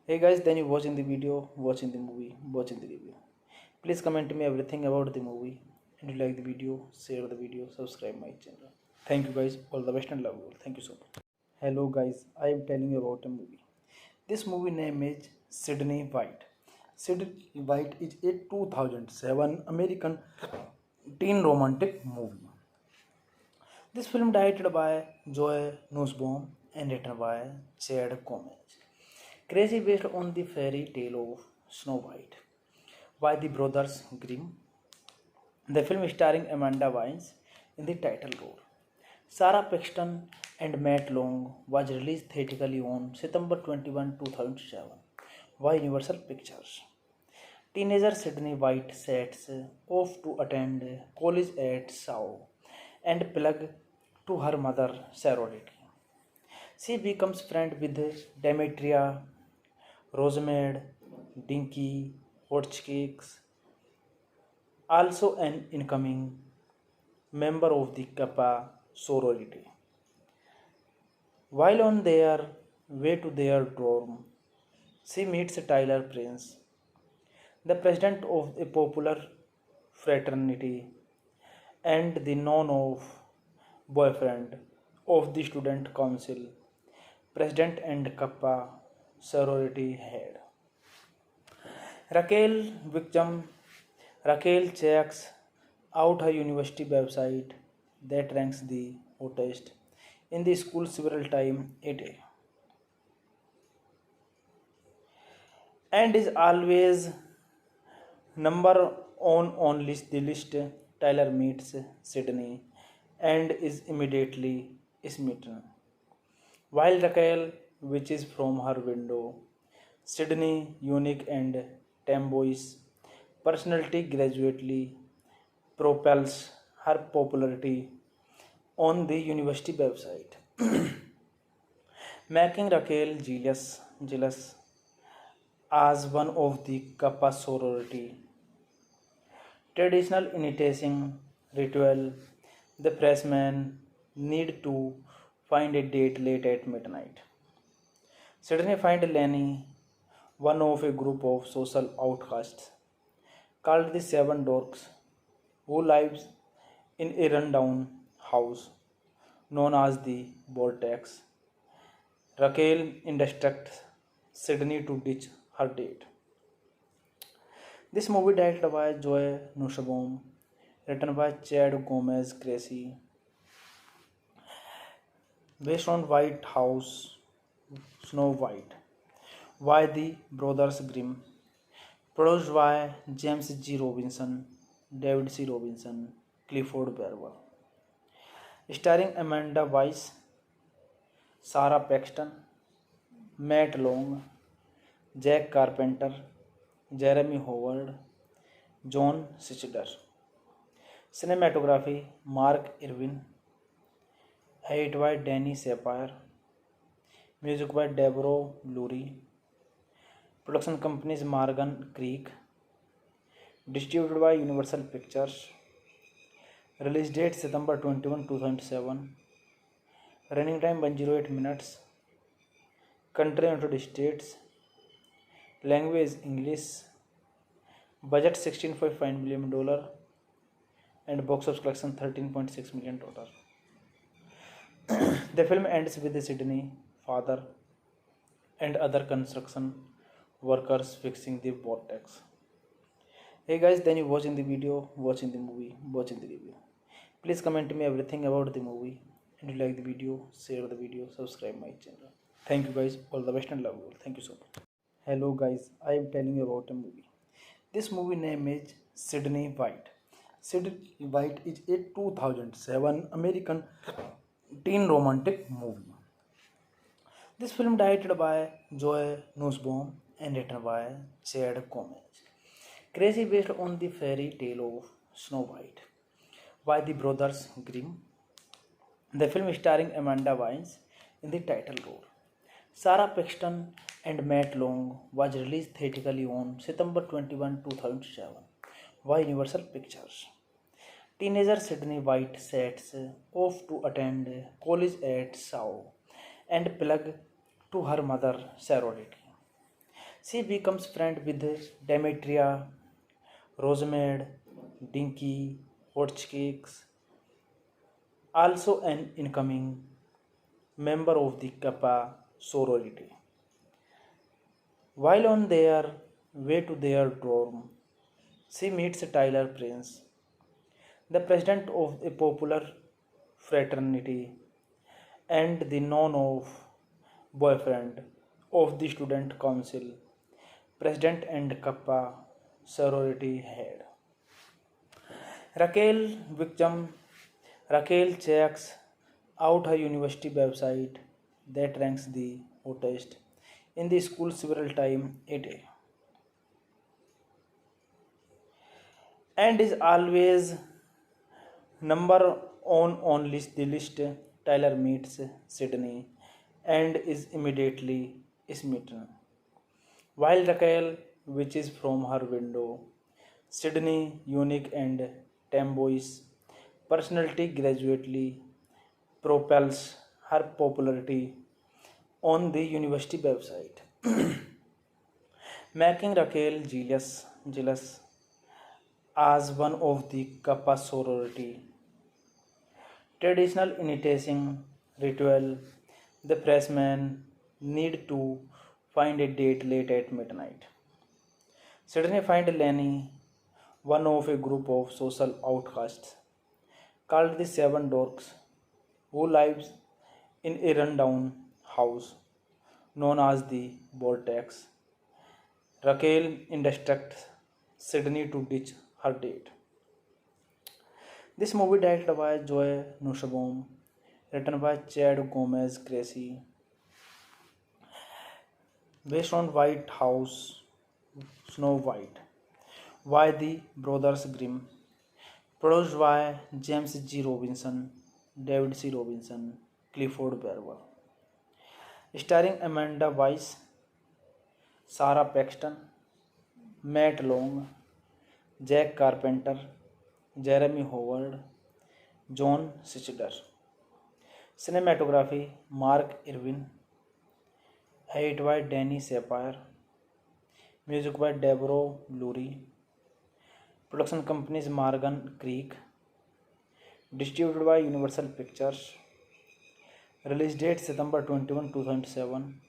Hey guys, then you watching the video, watching the movie, watching the review. Please comment me everything about the movie. And if you like the video, share the video, subscribe my channel. Thank you guys, all the best and love you all. Thank you so much. Hello guys, I am telling you about a movie. This movie name is Sydney White. Sydney White is a 2007 American teen romantic movie. This film directed by Joe Nussbaum and written by Chad Gomez. Crazy based on the fairy tale of Snow White by the Brothers Grimm. The film starring Amanda Bynes in the title role. Sarah Paxton and Matt Long was released theatrically on September 21, 2007 by Universal Pictures. Teenager Sydney White sets off to attend college at Shaw and plug to her mother sorority. She becomes friend with Demetria, Rosamund, Dinky, Hotchkiss, also an incoming member of the Kappa sorority. While on their way to their dorm, she meets Tyler Prince, the president of a popular fraternity and the known-of boyfriend of the student council, president and Kappa sorority head. Raquel Wickjam. Raquel checks out her university website that ranks the hottest in the school several times a day and is always number on the list. Tyler meets Sydney and is immediately smitten. While Raquel watches from her window, Sydney, unique and tomboyish personality, gradually propels her popularity on the university website, making Raquel jealous as one of the Kappa sorority. Traditional initiation ritual, the freshmen need to find a date late at midnight. Sydney finds Lenny, one of a group of social outcasts called the Seven Dorks, who lives in a rundown house known as the Vortex. Raquel instructs Sydney to ditch her date. This movie directed by Joe Nussbaum, written by Chad Gomez Gracie, based on White House Snow White by the Brothers Grimm, produced by James G. Robinson, David C. Robinson, Clifford Barber, starring Amanda Bynes, Sarah Paxton, Matt Long, Jack Carpenter, Jeremy Howard, John Sichler. Cinematography Mark Irwin. Edit by Danny Sapir. Music by Deborah Lurie. Production companies Morgan Creek. Distributed by Universal Pictures. Release date September 21, 2007. Running time 108 minutes. Country United States. Language English. Budget $16.5 million and box office collection $13.6 million total. The film ends with Sydney, father, and other construction workers fixing the vortex. Hey guys, then you watching the video, watching the movie, watching the review. Please comment me everything about the movie. And if you like the video, share the video, subscribe my channel. Thank you guys, all the best and love you all. Thank you so much. Hello guys, I am telling you about a movie. This movie name is Sydney White. Sydney White is a 2007 American teen romantic movie. This film directed by Joe Nussbaum and written by Chad Gomez. Crazy based on the fairy tale of Snow White by the brothers Grimm. The film starring Amanda Bynes in the title role. Sarah Paxton and Matt Long was released theatrically on September 21, 2007 by Universal Pictures. Teenager Sydney White sets off to attend college at Sao and plug to her mother sorority. She becomes friend with Demetria, Rosemary, Dinky, Hotchkicks, also an incoming member of the Kappa sorority. While on their way to their dorm, she meets Tyler Prince, the president of a popular fraternity and the known of boyfriend of the student council, president and Kappa sorority head. Raquel Victim Raquel checks out her university website that ranks the hottest in the school several times a day and is always number on the list. Tyler meets Sydney and is immediately smitten. While Raquel watches from her window, Sydney, unique and tomboyish personality, gradually propels her popularity on the university website, making Raquel jealous as one of the Kappa sorority. Traditional initiation ritual, the freshmen need to find a date late at midnight. Suddenly find Lenny, one of a group of social outcasts, called the Seven Dorks, who lives in a rundown house known as the Vortex. Raquel instructs Sydney to ditch her date. This movie directed by Joe Nussbaum, written by Chad Gomez Gracie, based on White House Snow White by the Brothers Grimm, produced by James G. Robinson, David C. Robinson, Clifford Barber, starring Amanda Weiss, Sarah Paxton, Matt Long, Jack Carpenter, Jeremy Howard, John Sichler. Cinematography Mark Irwin, edit by Danny Sapir, music by Deborah Lurie, production companies Morgan Creek, distributed by Universal Pictures, release date September 21, 2007,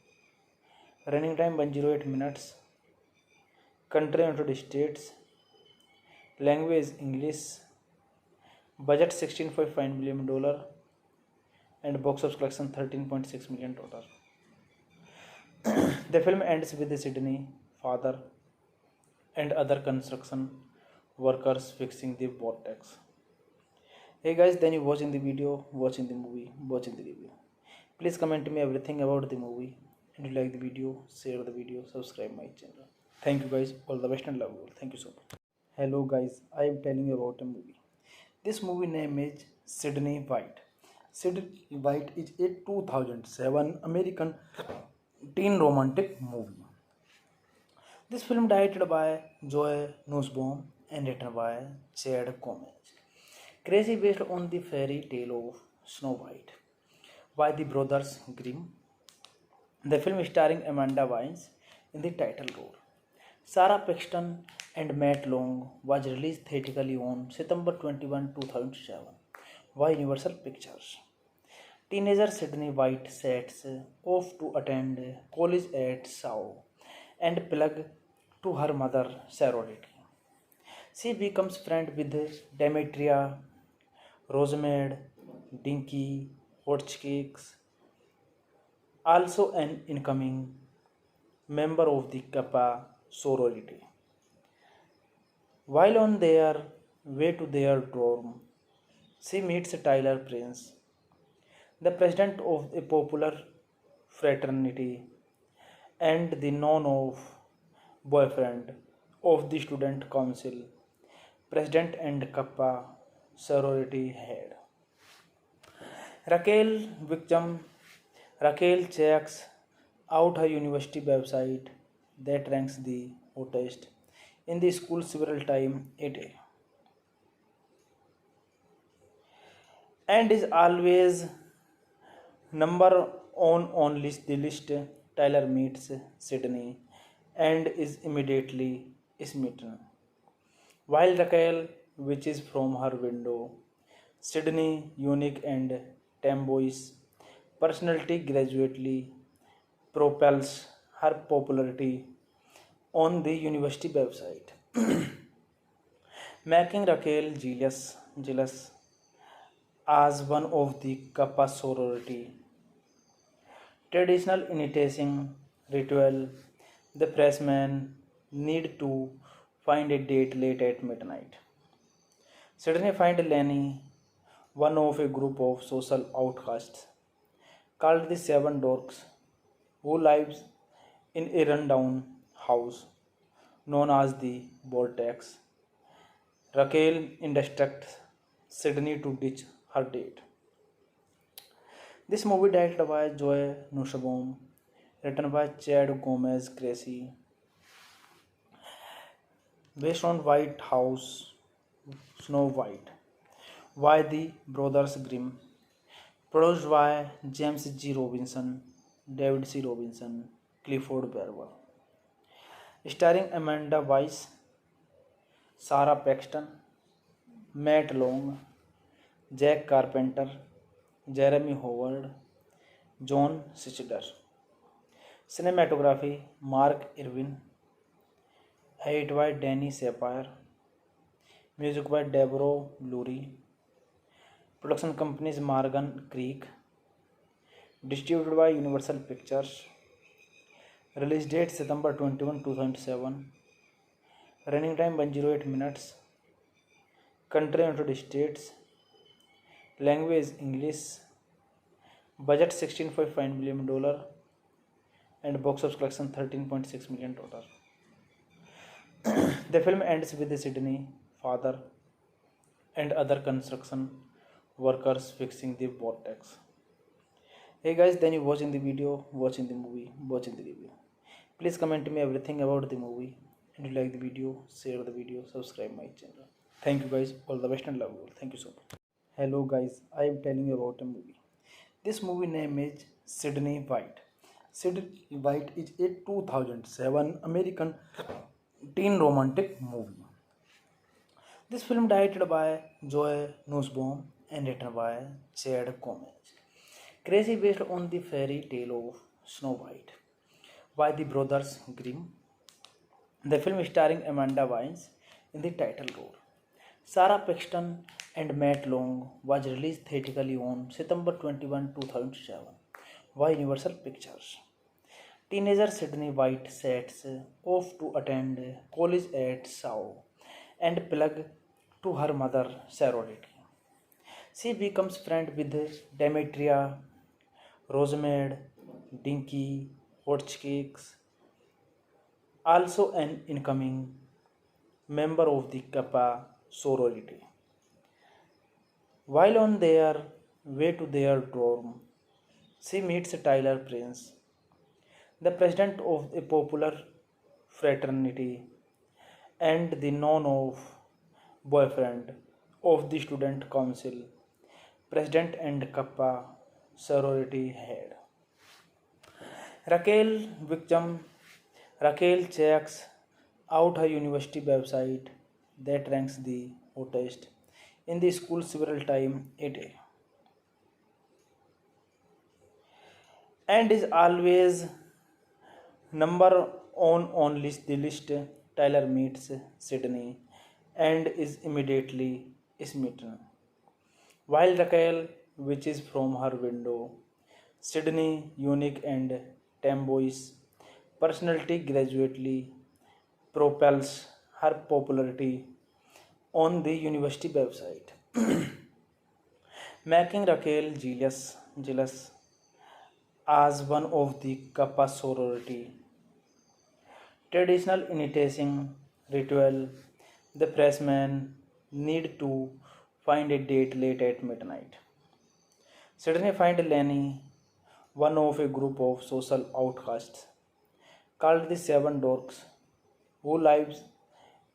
running time 108 minutes, country United States, language English, budget $16.5 million, and box office collection $13.6 million. The film ends with Sydney, father, and other construction workers fixing the vortex. Hey guys, then you watching the video, watching the movie, watching the review. Please comment me everything about the movie. And if you like the video, share the video, subscribe my channel. Thank you guys, all the best and love you all. Thank you so much. Hello guys, I am telling you about a movie. This movie name is Sydney White. Sydney White is a 2007 American teen romantic movie. This film directed by Joe Nussbaum and written by Chad Gomez. Crazy based on the fairy tale of Snow White by the brothers Grimm. The film starring Amanda Bynes in the title role. Sarah Paxton and Matt Long was released theatrically on September 21, 2007 by Universal Pictures. Teenager Sydney White sets off to attend college at Sao and plug to her mother sorority. She becomes friend with Demetria, Rosemary, Dinky, Hotchkicks, also an incoming member of the Kappa sorority. While on their way to their dorm, she meets Tyler Prince, the president of a popular fraternity and the known of boyfriend of the student council, president and Kappa sorority head. Raquel Victim Raquel checks out her university website that ranks the hottest in the school several times a day and is always number the list. Tyler meets Sydney and is immediately smitten. While Raquel watches from her window, Sydney, unique and tomboyish personality gradually propels her popularity on the university website, making Raquel jealous as one of the Kappa sorority. Traditional initiation ritual, the freshmen need to find a date late at midnight. Suddenly find Lenny, one of a group of social outcasts, called the Seven Dorks, who lives in a rundown house known as the Vortex. Raquel instructs Sydney to ditch her date. This movie directed by Joe Nussbaum, written by Chad Gomez Gracie, based on White House Snow White by the Brothers Grimm, produced by James G. Robinson, David C. Robinson, Clifford Barber, starring Amanda Weiss, Sarah Paxton, Matt Long, Jack Carpenter, Jeremy Howard, John Sichler. Cinematography Mark Irwin, edit by Danny Sapir, music by Deborah Lurie, production companies Morgan Creek, distributed by Universal Pictures, release date September 21, 2007, running time 108 minutes, country United States, language English, budget $16.5 million, and box office collection $13.6 million. The film ends with Sydney, father, and other construction workers fixing the vortex. Hey guys, then you watching the video, watching the movie, watching the review. Please comment me everything about the movie. And you like the video, share the video, subscribe my channel. Thank you guys, all the best and love you all. Thank you so much. Hello guys, I am telling you about a movie. This movie name is Sydney White. Sydney White is a 2007 American teen romantic movie. This film directed by Joe Nussbaum and written by Chad Gomez. Crazy based on the fairy tale of Snow White by the Brothers Grimm. The film starring Amanda Bynes in the title role. Sarah Paxton and Matt Long was released theatrically on September 21, 2007 by Universal Pictures. Teenager Sydney White sets off to attend college at Sao and plug to her mother sorority. She becomes friend with Demetria, Rosemary, Dinky, Hotchkicks, also an incoming member of the Kappa sorority. While on their way to their dorm, she meets Tyler Prince, the president of a popular fraternity and the known of boyfriend of the student council, president and Kappa sorority head. Raquel Victim Raquel checks out her university website that ranks the hottest in the school several times a day and is always number the list. Tyler meets Sydney and is immediately smitten. While Raquel watches from her window, Sydney, unique and tomboyish personality gradually propels her popularity on the university website, making Raquel jealous as one of the Kappa sorority. Traditional initiation ritual, the freshmen need to find a date late at midnight. Suddenly find Lenny, one of a group of social outcasts, called the Seven Dorks, who lives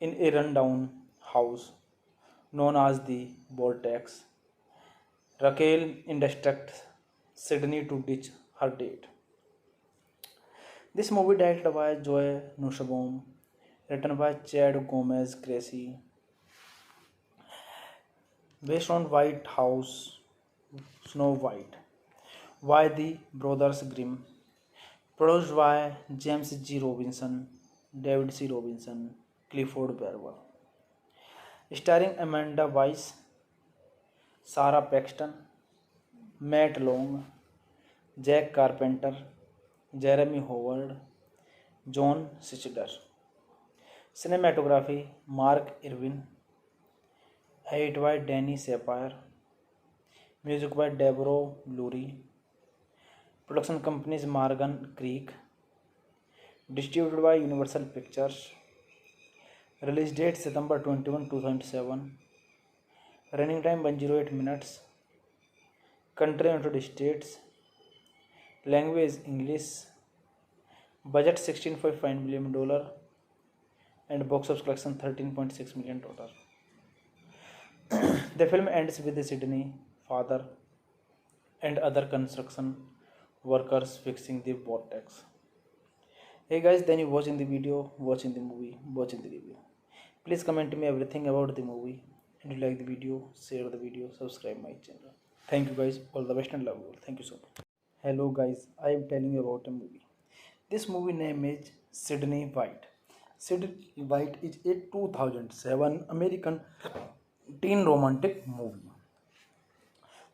in a rundown house known as the Vortex. Raquel instructs Sydney to ditch her date. This movie directed by Joe Nussbaum, written by Chad Gomez Gracie, based on White House Snow White by the Brothers Grimm, produced by James G. Robinson, David C. Robinson, Clifford Barber, starring Amanda Weiss, Sarah Paxton, Matt Long, Jack Carpenter, Jeremy Howard, John Sichler. Cinematography Mark Irwin, edit by Danny Sapir, music by Deborah Lurie, production companies Morgan Creek, distributed by Universal Pictures, release date September 21, 2007, running time 108 minutes, country United States, language English, budget $16.5 million, and box office collection $13.6 million. The film ends with Sydney, father, and other construction workers fixing the vortex. Hey guys, then you watching the video, watching the movie, watching the review. Please comment me everything about the movie. And if you like the video, share the video, subscribe my channel. Thank you guys, all the best and love you all. Thank you so much. Hello guys, I am telling you about a movie. This movie name is Sydney White. Sydney White is a 2007 American teen romantic movie.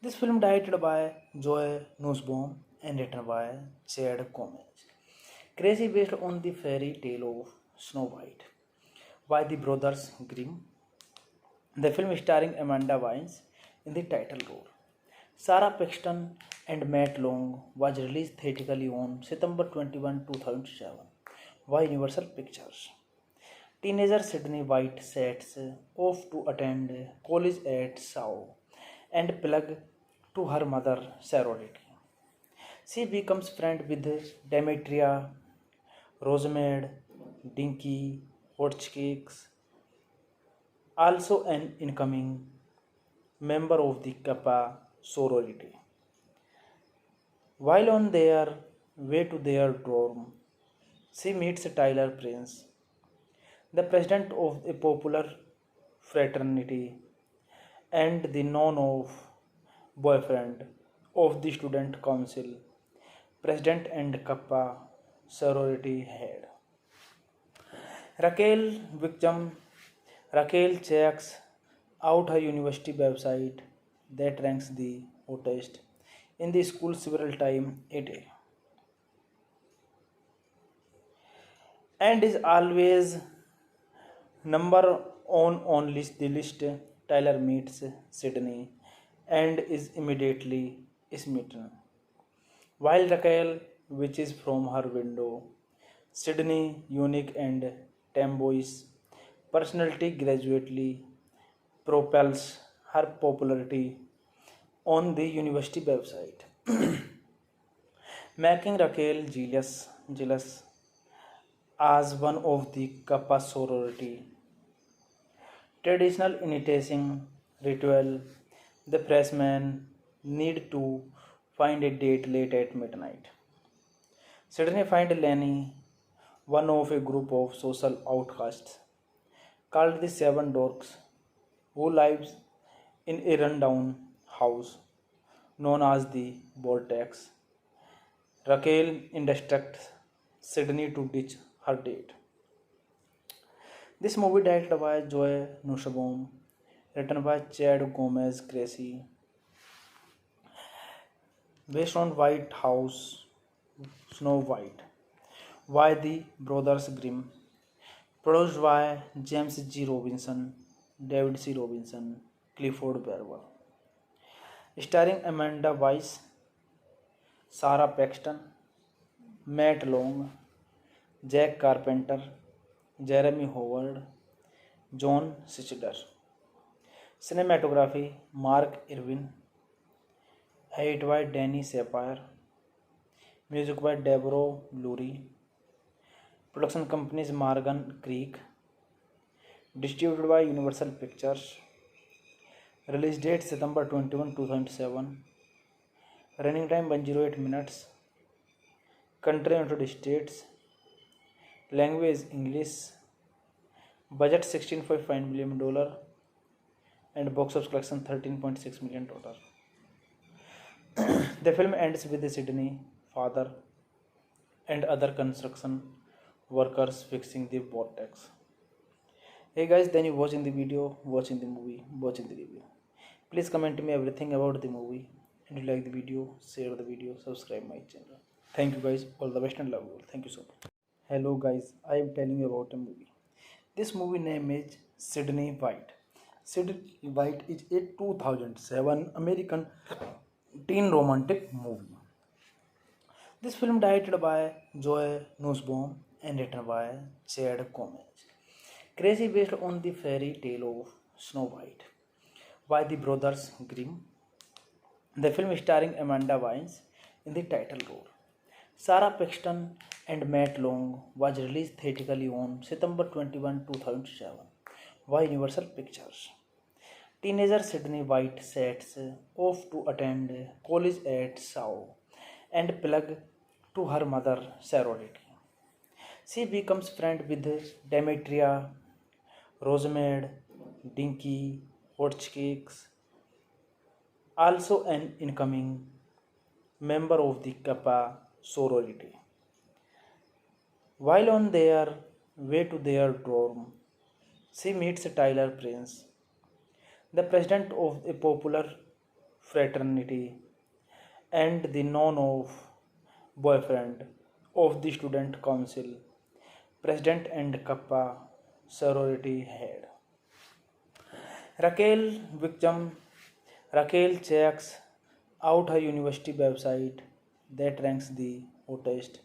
This film directed by Joe Nussbaum and written by Chad Gomez. Crazy based on the fairy tale of Snow White by the Brothers Grimm. The film starring Amanda Bynes in the title role. Sarah Paxton and Matt Long was released theatrically on September 21, 2007 by Universal Pictures. Teenager Sydney White sets off to attend college at Sao and plug to her mother sorority. She becomes friend with Demetria, Rosemary, Dinky, Hotchkicks, also an incoming member of the Kappa sorority. While on their way to their dorm, she meets Tyler Prince, the president of a popular fraternity and the known-off boyfriend of the student council, president and Kappa sorority head. Raquel Victim Raquel checks out her university website that ranks the hottest in the school several times a day and is always number on the list. Tyler meets Sydney and is immediately smitten. While Raquel watches from her window, Sydney, unique and tomboyish personality gradually propels her popularity on the university website, making Raquel jealous as one of the Kappa sorority. Traditional initiation ritual, the freshmen need to find a date late at midnight. Suddenly find Lenny, one of a group of social outcasts, called the Seven Dorks, who lives in a rundown house known as the Vortex. Raquel instructs Sydney to ditch her date. This movie directed by Joe Nussbaum, written by Chad Gomez Gracie, based on White House Snow White Why the Brothers Grimm. Produced by James G. Robinson, David C. Robinson, Clifford Barber. Starring Amanda Weiss, Sarah Paxton, Matt Long, Jack Carpenter, Jeremy Howard, John Sichler. Cinematography Mark Irwin. Edit by Danny Sapir. Music by Deborah Lurie. Production companies Morgan Creek. Distributed by Universal Pictures. Release date September 21, 2007. Running time 108 minutes. Country United States. Language English. Budget $16.5 million and box office collection $13.6 million. The film ends with Sydney, father, and other construction workers fixing the vortex. Hey guys, then you watching the video, watching the movie, watching the review. Please comment me everything about the movie. And if you like the video, share the video, subscribe my channel. Thank you guys, all the best and love you all. Thank you so much. Hello guys, I am telling you about a movie. This movie name is Sydney White. Sydney White is a 2007 American teen romantic movie. This film directed by Joe Nussbaum and written by Chad Gomez. Crazy based on the fairy tale of Snow White by the Brothers Grimm. The film starring Amanda Bynes in the title role. Sarah Paxton and Matt Long was released theatrically on September 21, 2007 by Universal Pictures. Teenager Sydney White sets off to attend college at Sao and plug to her mother sorority. She becomes friend with Demetria, Rosemary, Dinky, Hotchkicks, also an incoming member of the Kappa sorority. While on their way to their dorm, she meets Tyler Prince, the president of a popular fraternity and the known-off boyfriend of the student council, president and Kappa sorority head. Raquel Victim. Raquel checks out her university website that ranks the hottest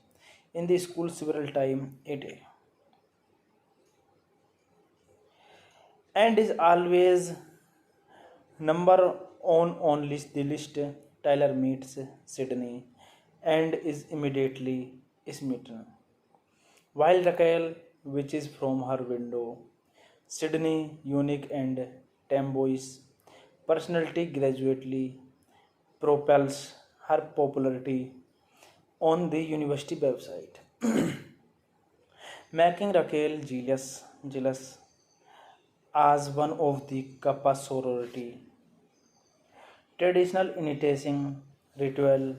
in the school several times a day and is always number on the list. Tyler meets Sydney and is immediately smitten. While Raquel watches from her window, Sydney, unique and tomboyish personality, gradually propels her popularity on the university website, making Raquel jealous as one of the Kappa sorority. Traditional initiation ritual,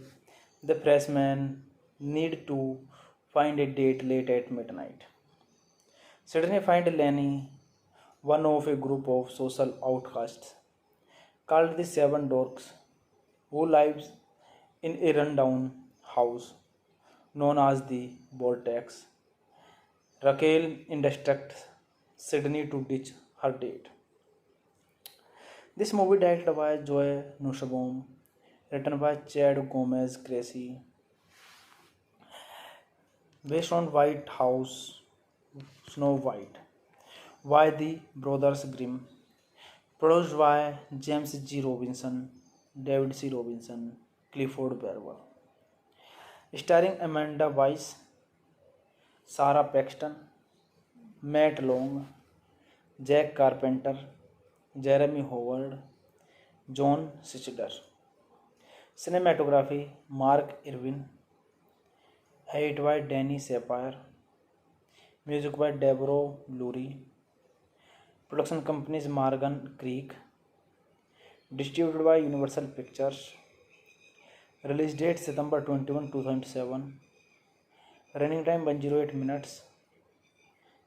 the freshmen need to find a date late at midnight. Suddenly find Lenny, one of a group of social outcasts called the Seven Dorks, who lives in a rundown house known as the Vortex. Raquel instructs Sydney to ditch her date. This movie directed by Joe Nussbaum, written by Chad Gomez Gracie, based on White House, Snow White, by the Brothers Grimm, produced by James G. Robinson, David C. Robinson, Clifford Barber, starring Amanda Weiss, Sarah Paxton, Matt Long, Jack Carpenter, Jeremy Howard, John Sichler. Cinematography Mark Irwin. Edit by Danny Sapir. Music by Deborah Lurie. Production companies Morgan Creek. Distributed by Universal Pictures. Release date September 21, 2007. Running time 108 minutes.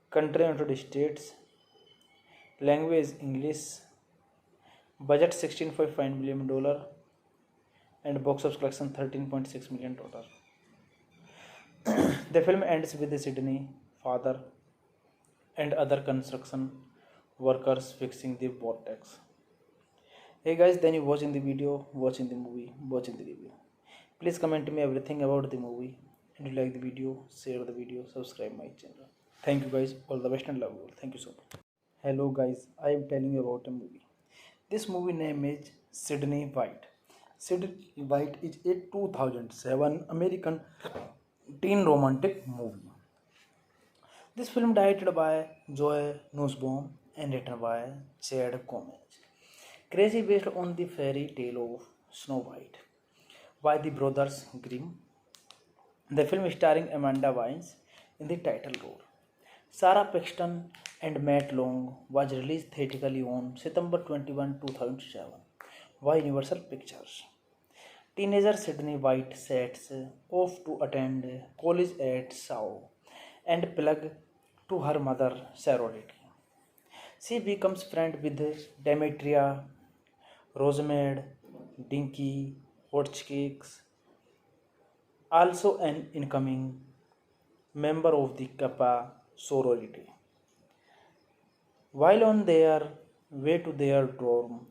Country United States. Language English. Budget $16.5 million and box office collection $13.6 million. The film ends with Sydney, father, and other construction workers fixing the vortex. Hey guys, then you watching the video, watching the movie, watching the review. Please comment me everything about the movie. And if you like the video, share the video, subscribe my channel. Thank you guys, all the best and love you all. Thank you so much. Hello guys, I am telling you about a movie. This movie name is Sydney White. Sydney White is a 2007 American teen romantic movie. This film directed by Joe Nussbaum and written by Chad Gomez. Crazy based on the fairy tale of Snow White by the Brothers Grimm. The film starring Amanda Bynes in the title role. Sarah Paxton and Matt Long was released theatrically on September 21, 2007 by Universal Pictures. Teenager Sydney White sets off to attend college at Sao and plug to her mother sorority. She becomes friend with Demetria, Rosamund, Dinky, Hotchkiss, also an incoming member of the Kappa sorority. While on their way to their dorm,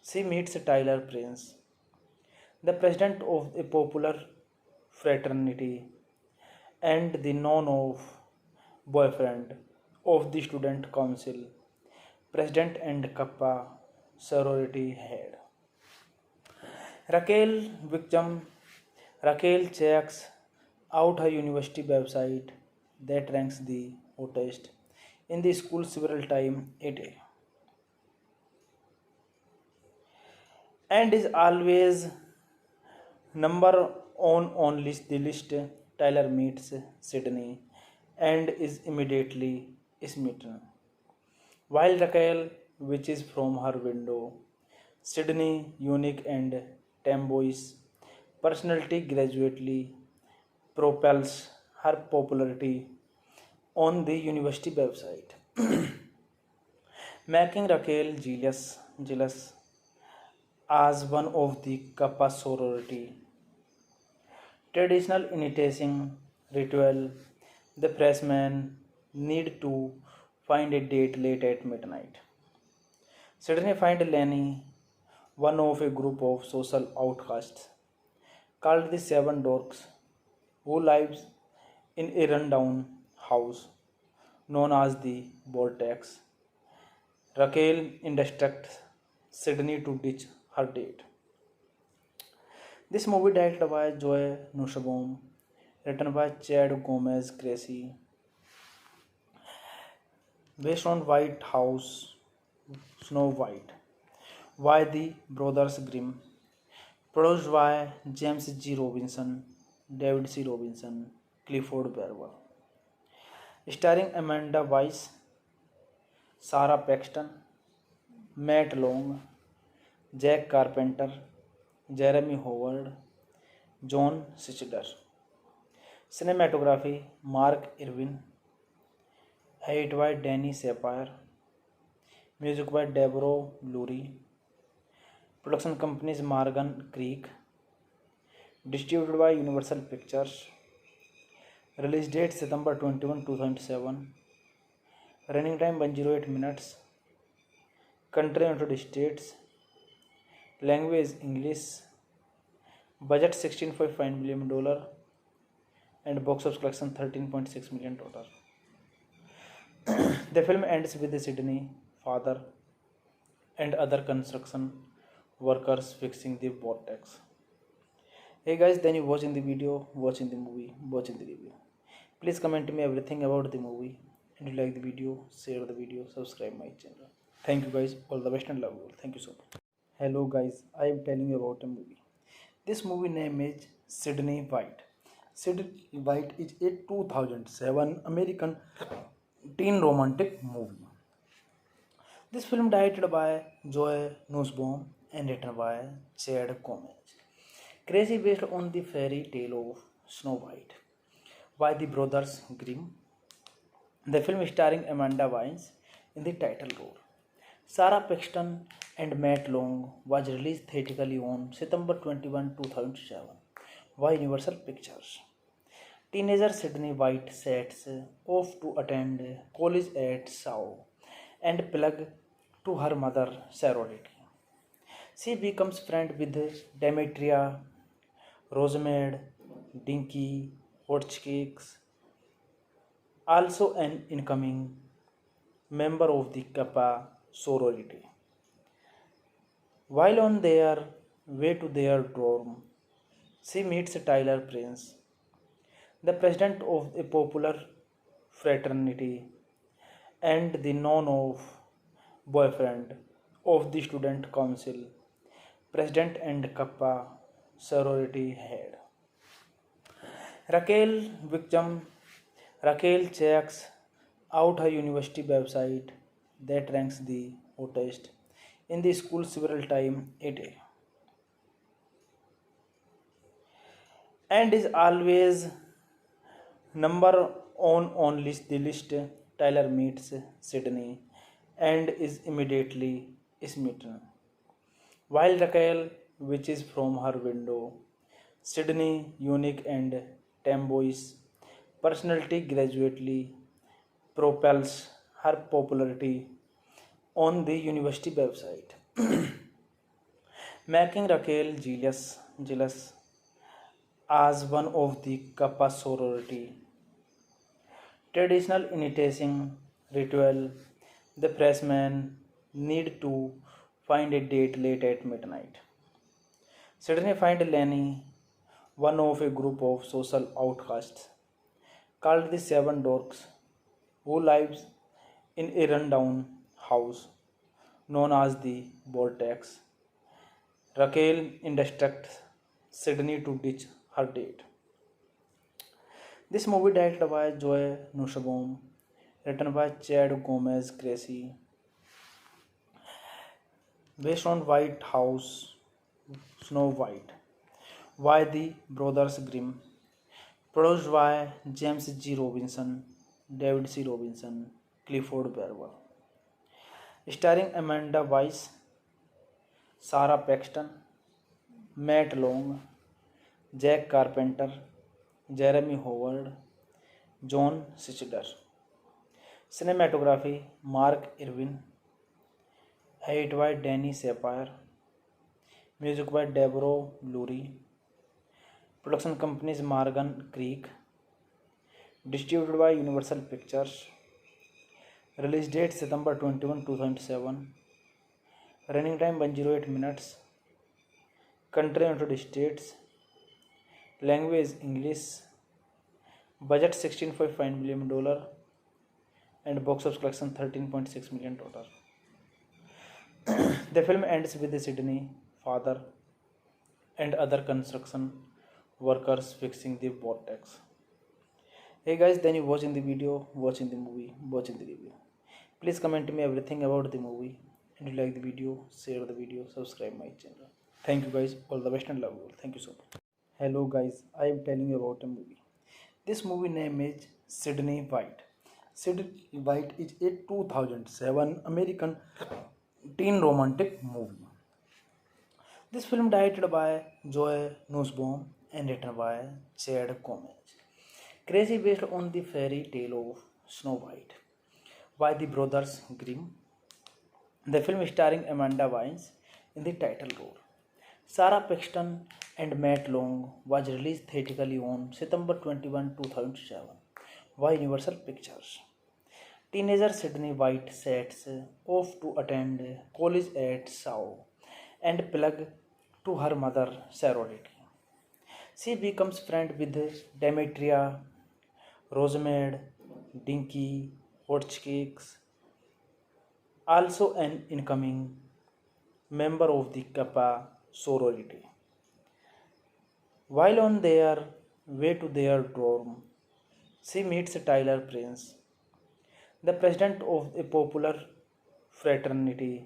she meets Tyler Prince, the president of a popular fraternity and the known-of boyfriend of the student council, president and Kappa sorority head. Raquel Victim Raquel checks out her university website that ranks the hottest in the school several times a day and is always number on the list. Tyler meets Sydney and is immediately smitten. While Raquel watches from her window, Sydney, unique and tomboyish personality, gradually propels her popularity on the university website, making Raquel jealous as one of the Kappa sorority. Traditional initiation ritual, the freshmen need to find a date late at midnight. Sydney finds Lenny, one of a group of social outcasts called the Seven Dorks, who lives in a rundown house known as the Vortex. Raquel instructs Sydney to ditch her date. This movie directed by Joe Nussbaum, written by Chad Gomez Gracie, based on White House Snow White by the Brothers Grimm, produced by James G. Robinson, David C. Robinson, Clifford Barber, starring Amanda Bynes, Sarah Paxton, Matt Long, Jack Carpenter, Jeremy Howard, John Sichler. Cinematography Mark Irwin, edit by Danny Sapir, music by Deborah Lurie, production companies Morgan Creek, distributed by Universal Pictures, release date September 21, 2007, running time 108 minutes, country United States, language English, budget $16.5 million, and box office collection $13.6 million total. The film ends with Sydney, father, and other construction workers fixing the vortex. Hey guys, then you watching the video, watching the movie, watching the review. Please comment me everything about the movie. And if you like the video, share the video, subscribe my channel. Thank you guys, all the best and love you all. Thank you so much. Hello guys, I am telling you about a movie. This movie name is Sydney White. Sydney White is a 2007 American teen romantic movie. This film directed by Joe Nussbaum and written by Chad Gomez. Crazy based on the fairy tale of Snow White by the Brothers Grimm. The film starring Amanda Bynes in the title role. Sarah Paxton and Matt Long was released theatrically on September 21, 2007 by Universal Pictures. Teenager Sydney White sets off to attend college at Sao and plug to her mother sorority. She becomes friend with Demetria, Rosamund, Dinky, Hotchkicks, also an incoming member of the Kappa sorority. While on their way to their dorm, she meets Tyler Prince, the president of a popular fraternity and the known of boyfriend of the student council, president and Kappa sorority head. Raquel Victim Raquel checks out her university website that ranks the hottest in the school several times a day and is always number on list the list. Tyler meets Sydney and is immediately smitten. While Raquel watches from her window, Sydney, unique and tomboyish personality gradually propels her popularity on the university website, making Raquel jealous as one of the Kappa sorority. Traditional initiation ritual, the freshmen need to find a date late at midnight. Sydney finds Lenny, one of a group of social outcasts called the Seven Dorks, who lives in a rundown house known as the Vortex. Raquel instructs Sydney to ditch her date. This movie directed by Joe Nussbaum, written by Chad Gomez Gracie, based on White House, Snow White, by the Brothers Grimm, produced by James G. Robinson, David C. Robinson, Clifford Barber, starring Amanda Weiss, Sarah Paxton, Matt Long, Jack Carpenter, Jeremy Howard, John Sichler. Cinematography Mark Irwin, edit by Danny Sapphire, music by Deborah Lurie, production companies Morgan Creek, distributed by Universal Pictures, release date September 21, 2007, running time 108 minutes, country United States, language English, budget $16.5 million, and box office collection $13.6 million total. The film ends with Sydney, father, and other construction workers fixing the vortex. Hey guys, then you watching the video, watching the movie, watching the review. Please comment me everything about the movie. And if you like the video, share the video, subscribe my channel. Thank you guys, all the best and love you all. Thank you so much. Hello guys, I am telling you about a movie. This movie name is Sydney White. Sydney White is a 2007 American teen romantic movie. This film directed by Joe Nussbaum and written by Chad Gomez. Crazy based on the fairy tale of Snow White by the Brothers Grimm. The film starring Amanda Bynes in the title role. Sarah Paxton and Matt Long was released theatrically on September 21, 2007 by Universal Pictures. Teenager Sydney White sets off to attend college at Sao and plug to her mother sorority. She becomes friend with Demetria, Rosamund, Dinky, Hotchkicks, also an incoming member of the Kappa sorority. While on their way to their dorm, she meets Tyler Prince, the president of a popular fraternity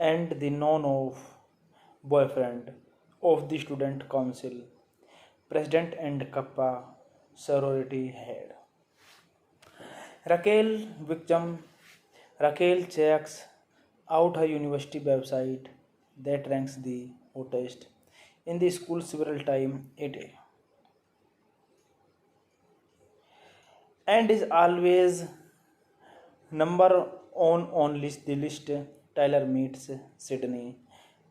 and the known of boyfriend of the student council, president and Kappa sorority head. Raquel checks out her university website that ranks the hottest in the school several times a day and is always number on list the list. Tyler meets Sydney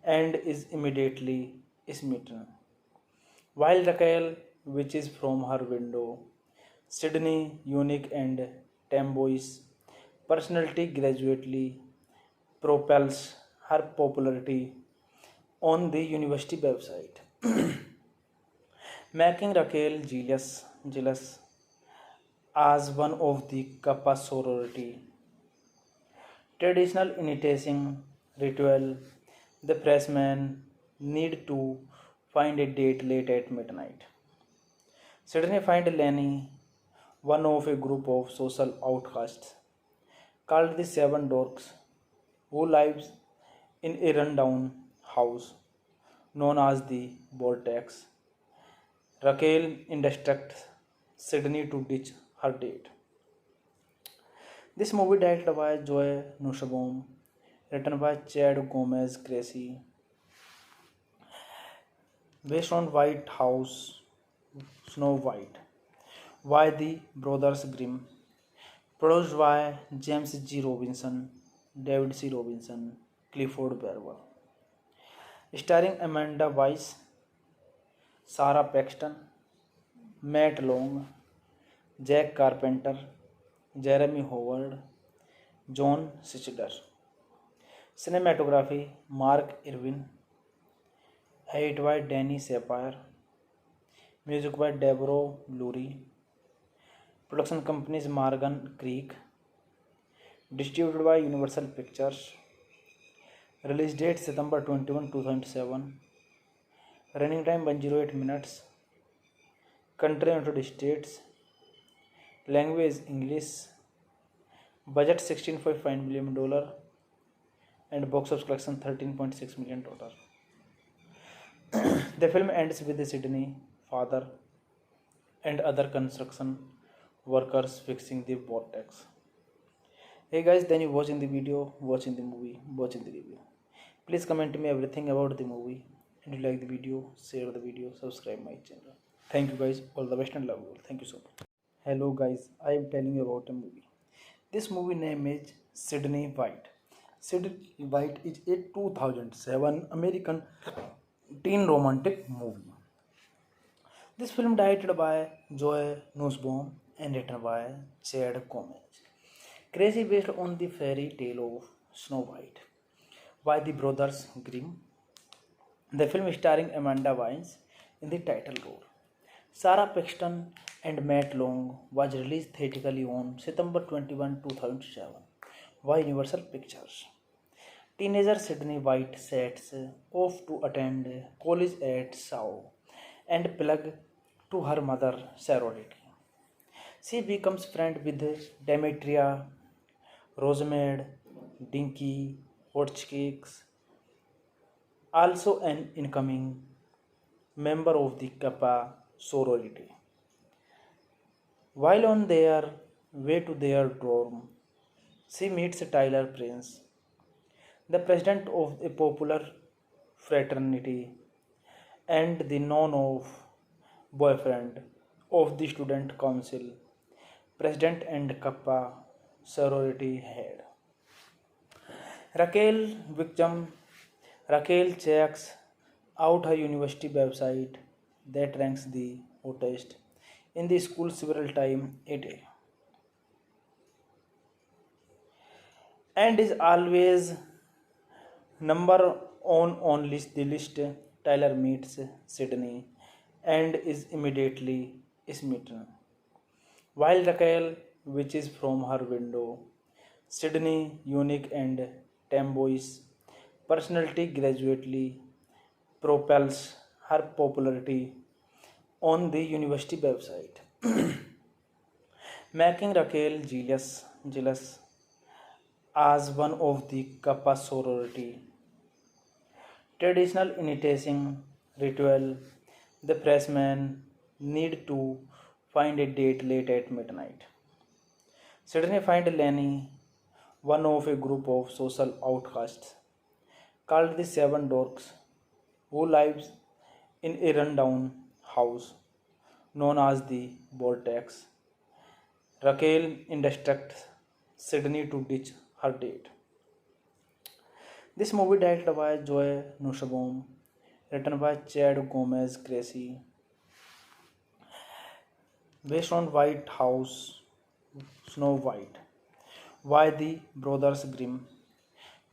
and is immediately smitten. While Raquel watches from her window, Sydney, unique and tomboyish personality, gradually propels her popularity on the university website, making Raquel jealous as one of the Kappa sorority. Traditional initiation ritual, the freshmen need to find a date late at midnight. Sydney finds Lenny, one of a group of social outcasts called the Seven Dorks, who lives in a rundown house known as the Vortex. Raquel instructs Sydney to ditch her date. This movie directed by Joe Nussbaum, written by Chad Gomez Gracie, based on White House Snow White, by the Brothers Grimm, produced by James G. Robinson, David C. Robinson, Clifford Barber, starring Amanda Weiss, Sarah Paxton, Matt Long, Jack Carpenter, Jeremy Howard, John Sichler. Cinematography Mark Irwin, edit by Danny Sapir, music by Deborah Lurie, production companies Morgan Creek, distributed by Universal Pictures, release date September 21, 2007, running time 108 minutes, country United States, language English, budget $16.5 million, and box office collection $13.6 million total. The film ends with Sydney, father, and other construction workers fixing the vortex. Hey guys, then you watching the video, watching the movie, watching the review. Please comment me everything about the movie. And if you like the video, share the video, subscribe my channel. Thank you guys, all the best and love you all. Thank you so much. Hello guys, I am telling you about a movie. This movie name is Sydney White. Sydney White is a 2007 American teen romantic movie. This film directed by Joe Nussbaum and written by Chad Gomez. Crazy based on the fairy tale of Snow White by the Brothers Grimm. The film starring Amanda Bynes in the title role. Sarah Paxton and Matt Long was released theatrically on September 21, 2007 by Universal Pictures. Teenager Sydney White sets off to attend college at Sao and plug to her mother sorority. She becomes friend with Demetria, Rosemary, Dinky, Hotchkicks, also an incoming member of the Kappa sorority. While on their way to their dorm, she meets Tyler Prince, the president of a popular fraternity and the known boyfriend of the student council, president and Kappa sorority head. Raquel Victim Raquel checks out her university website that ranks the hottest in the school several times a day and is always number on list the list. Tyler meets Sydney and is immediately smitten. While Raquel watches from her window, Sydney, unique and tomboyish personality, gradually propels her popularity on the university website, making Raquel jealous as one of the Kappa sorority. Traditional initiation ritual, the freshmen need to find a date late at midnight. Sydney finds Lenny, one of a group of social outcasts called the Seven Dorks, who lives in a rundown house known as the Vortex. Raquel instructs Sydney to ditch her date. This movie directed by Joe Nussbaum, written by Chad Gomez Gracie, based on White House, Snow White, by the Brothers Grimm,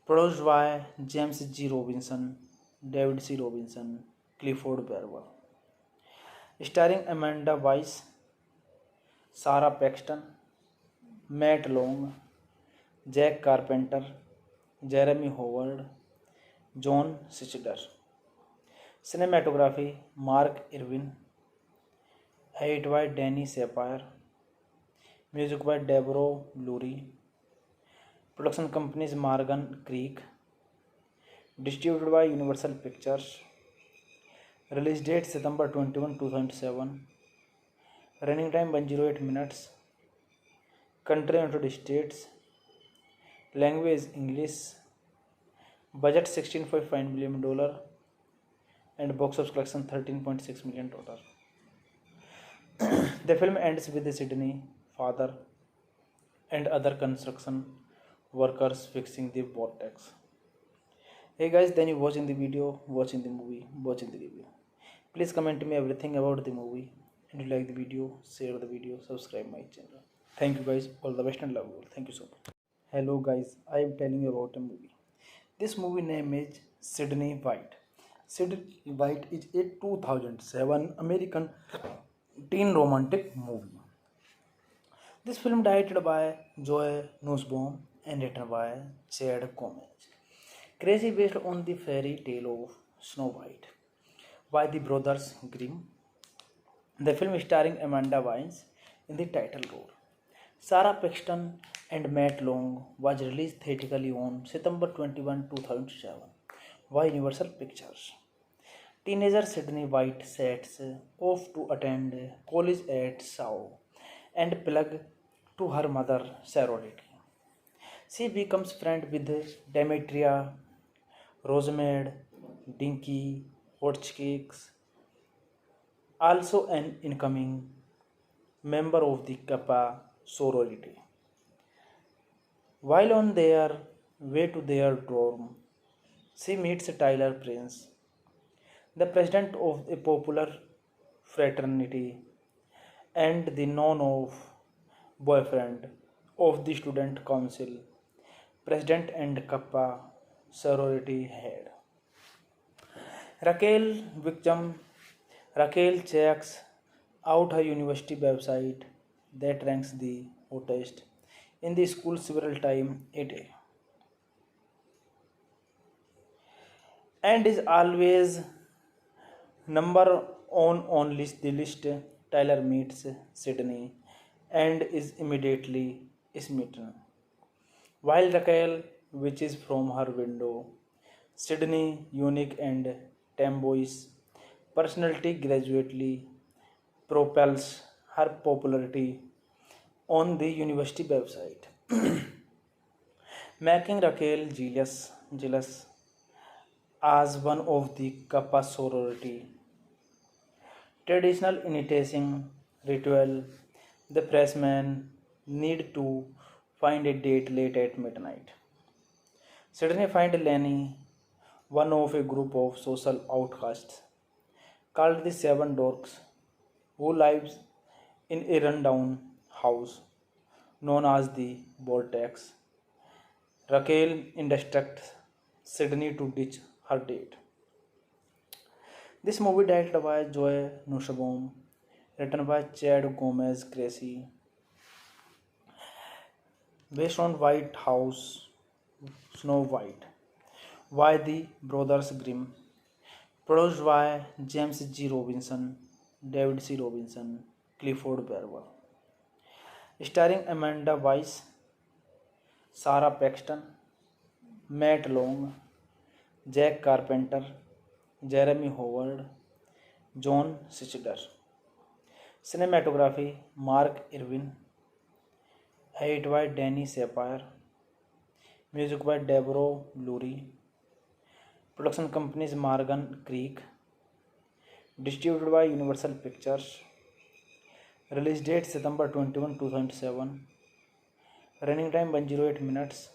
produced by James G. Robinson, David C. Robinson, Clifford Barber, starring Amanda Weiss, Sarah Paxton, Matt Long, Jack Carpenter, Jeremy Howard, John Sichler. Cinematography Mark Irwin, edit by Danny Sapir, music by Deborah Lurie, production companies Morgan Creek, distributed by Universal Pictures, release date September 21, 2007, running time 108 minutes, country United States, language English, budget $16.5 million, and box office collection $13.6 million total. The film ends with Sydney, father, and other construction workers fixing the vortex. Hey guys, then you watching the video, watching the movie, watching the review. Please comment me everything about the movie. And if you like the video, share the video, subscribe my channel. Thank you guys, all the best and love you all. Thank you so much. Hello guys, I am telling you about a movie. This movie name is Sydney White. Sydney White is a 2007 American teen romantic movie. This film directed by Joe Nussbaum and written by Chad Gomez. Crazy based on the fairy tale of Snow White by the Brothers Grimm. The film starring Amanda Bynes in the title role. Sarah Paxton and Matt Long was released theatrically on September 21, 2007 by Universal Pictures. Teenager Sydney White sets off to attend college at Shaw and plug to her mother sorority. She becomes friend with Demetria, Rosamund, Dinky, Hotchkiss, also an incoming member of the Kappa sorority. While on their way to their dorm, she meets Tyler Prince, the president of a popular fraternity and the known-of boyfriend of the student council, president and Kappa sorority head. Raquel Victim. Raquel checks out her university website that ranks the hottest in the school several times a day and is always number on the list. Tyler meets Sydney and is immediately smitten. While Raquel watches from her window, Sydney, unique and tomboyish personality, gradually propels her popularity on the university website, making Raquel jealous as one of the Kappa sorority. Traditional initiation ritual, the freshmen need to find a date late at midnight. Sydney finds Lenny, one of a group of social outcasts called the Seven Dorks, who lives in a rundown house known as the Vortex. Raquel instructs Sydney to ditch her date. This movie directed by Joe Nussbaum, written by Chad Gomez Gracie, based on White House, Snow White, by the Brothers Grimm, produced by James G. Robinson, David C. Robinson, Clifford Barber, starring Amanda Weiss, Sarah Paxton, Matt Long, Jack Carpenter, Jeremy Howard, John Sichler. Cinematography Mark Irwin, edit by Danny Sapir, music by Deborah Lurie, production companies Morgan Creek, distributed by Universal Pictures, Release date September 21, 2007. Running time 108 minutes.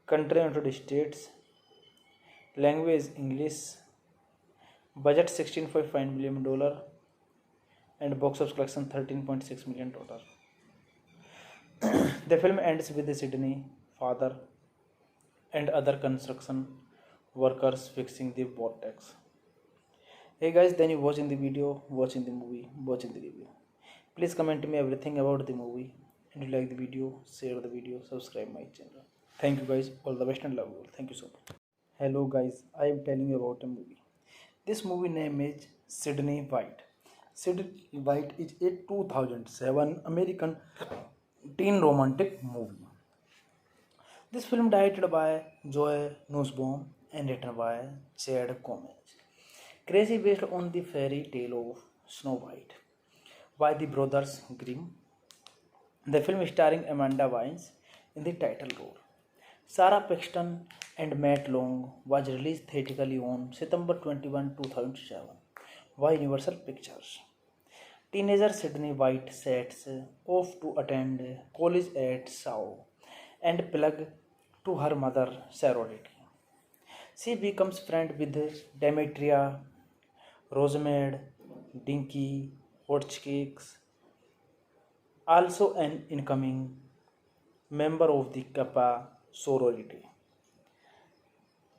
Country United States. Language English. Budget $16.5 million and box office collection 13.6 million total. The film ends with Sydney, father, and other construction workers fixing the vortex. Hey guys, then you watching the video, watching the movie, watching the review. Please comment me everything about the movie. And if you like the video, share the video, subscribe my channel. Thank you guys, all the best and love you all. Thank you so much. Hello guys, I am telling you about a movie. This movie name is Sydney White. Sydney White is a 2007 American teen romantic movie. This film directed by Joe Nussbaum and written by Chad Gomez. Crazy based on the fairy tale of Snow White by the brothers Grimm. The film starring Amanda Bynes in the title role. Sarah Paxton and Matt Long was released theatrically on September 21, 2007 by Universal Pictures. Teenager Sydney White sets off to attend college at Sao and plug to her mother sorority. She becomes friend with Demetria, Rosemary, Dinky, Hotchkicks, also an incoming member of the Kappa sorority.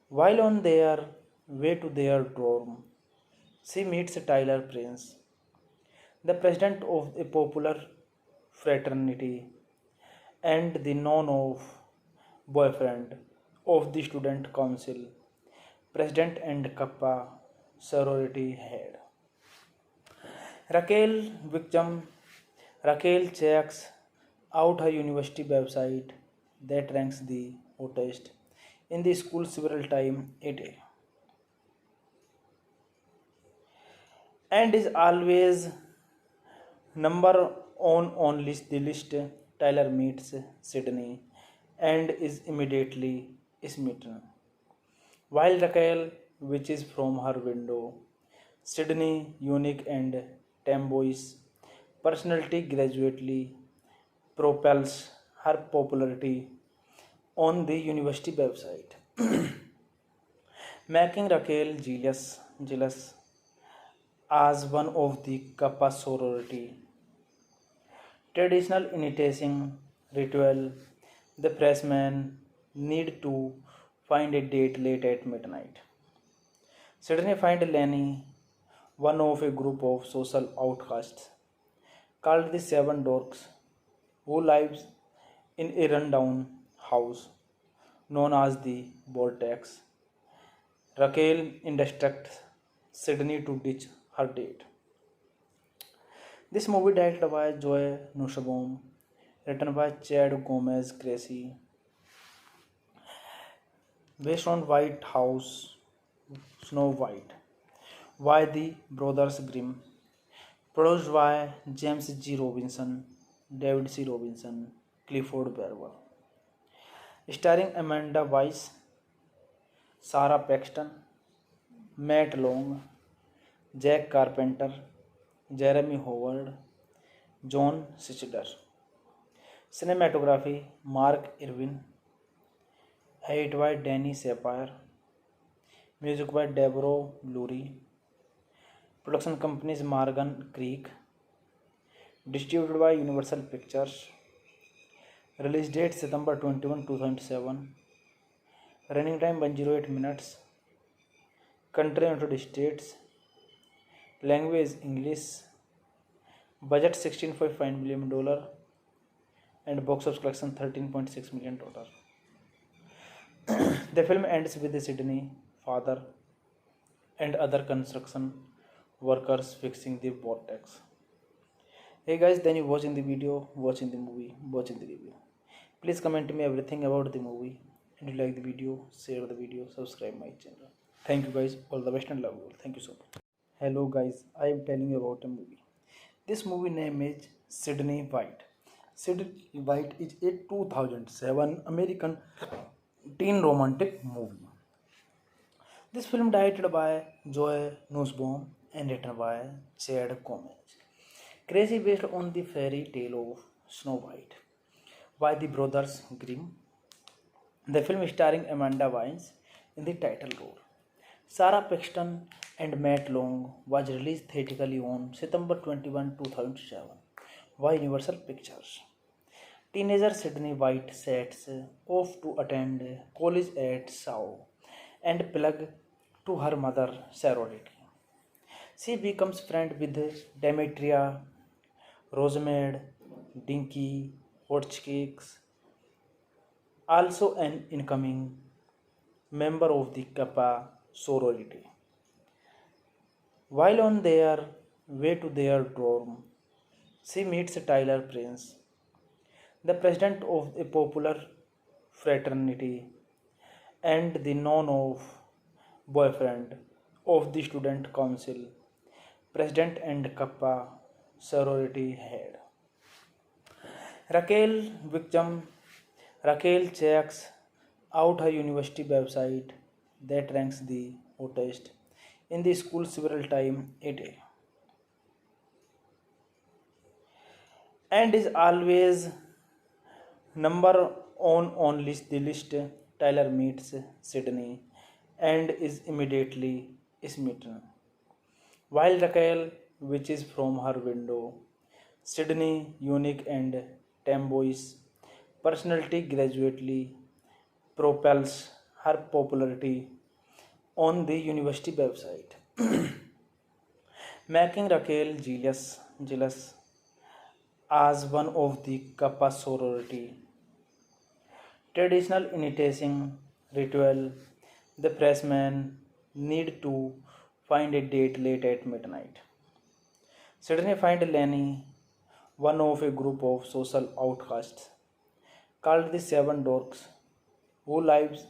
While on their way to their dorm, she meets Tyler Prince, the president of a popular fraternity and the known-off boyfriend of the student council, president and Kappa sorority head. Raquel Victim. Raquel checks out her university website that ranks the hottest in the school several times a day and is always number on the list. Tyler meets Sydney and is immediately smitten. While Raquel watches from her window, Sydney, unique and tomboyish personality, gradually propels her popularity on the university website, making Raquel jealous as one of the Kappa sorority. Traditional initiation ritual, the freshmen need to find a date late at midnight. Suddenly find Lenny, one of a group of social outcasts called the Seven Dorks, who lives in a rundown house known as the Vortex. Raquel instructs Sydney to ditch her date. This movie directed by Joe Nussbaum, written by Chad Gomez Gracie, based on White House, Snow White, by the Brothers Grimm, produced by James G. Robinson, David C. Robinson, Clifford Barber, starring Amanda Weiss, Sarah Paxton, Matt Long, Jack Carpenter, Jeremy Howard, John Sichler. Cinematography Mark Irwin, edit by Danny Sapir, music by Deborah Lurie, production companies Morgan Creek, distributed by Universal Pictures, release date September 21, 2007, running time 108 minutes, country United States, language English, budget $16.5 million and box office collection 13.6 million total. The film ends with Sydney, father, and other construction workers fixing the vortex. Hey guys, then you watching the video, watching the movie, watching the review. Please comment me everything about the movie. And if you like the video, share the video, subscribe my channel. Thank you guys, all the best and love you all. Thank you so much. Hello guys, I am telling you about a movie. This movie name is Sydney White. Sydney White is a 2007 American teen romantic movie. This film directed by Joe Nussbaum and written by Chad Gomez. Crazy based on the fairy tale of Snow White by the brothers Grimm. The film starring Amanda Bynes in the title role. Sarah Paxton and Matt Long was released theatrically on September 21, 2007 by Universal Pictures. Teenager Sydney White sets off to attend college at Sao and plug to her mother sorority. She becomes friend with Demetria, Rosemary, Dinky, Hotchkicks, also an incoming member of the Kappa sorority. While on their way to their dorm, she meets Tyler Prince, the president of a popular fraternity and the known of boyfriend of the student council, president and Kappa sorority head. Raquel Victim Raquel checks out her university website that ranks the hottest in the school several times a day and is always number the list. Tyler meets Sydney and is immediately smitten. While Raquel watches from her window, Sydney, unique and tomboyish personality, gradually propels her popularity on the university website, making Raquel jealous as one of the Kappa sorority. Traditional initiation ritual, the freshmen need to find a date late at midnight. Suddenly find Lenny, one of a group of social outcasts, called the Seven Dorks, who lives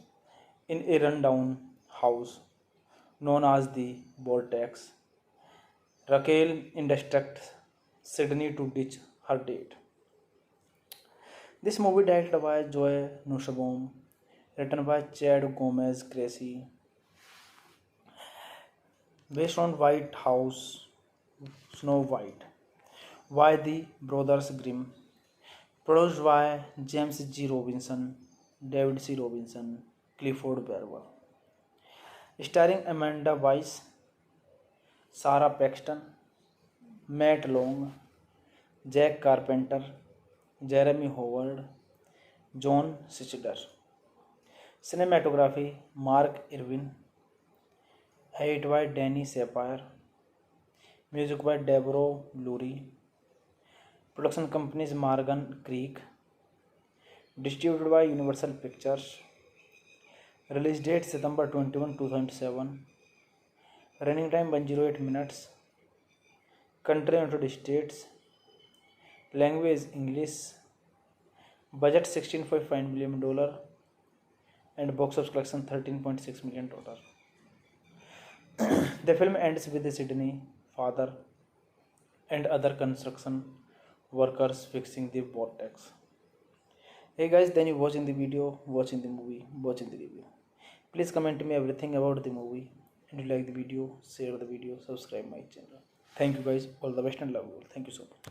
in a rundown house known as the Vortex. Raquel instructs Sydney to ditch her date. This movie directed by Joe Nussbaum, written by Chad Gomez Gracie, based on White House Snow White by the Brothers Grimm, produced by James G. Robinson, David C. Robinson, Clifford Barber, starring Amanda Weiss, Sarah Paxton, Matt Long, Jack Carpenter, Jeremy Howard, John Sichler. Cinematography Mark Irwin, edit by Danny Sapir, music by Deborah Lurie, production companies Morgan Creek, distributed by Universal Pictures, release date September 21, 2007, running time 108 minutes, country United States, language English, budget $16.5 million, and box office collection $13.6 million. The film ends with Sydney, father, and other construction workers fixing the vortex. Hey guys, then you watching the video, watching the movie, watching the review. Please comment me everything about the movie. And if you like the video, share the video, subscribe my channel. Thank you guys, all the best and love you all. Thank you so much.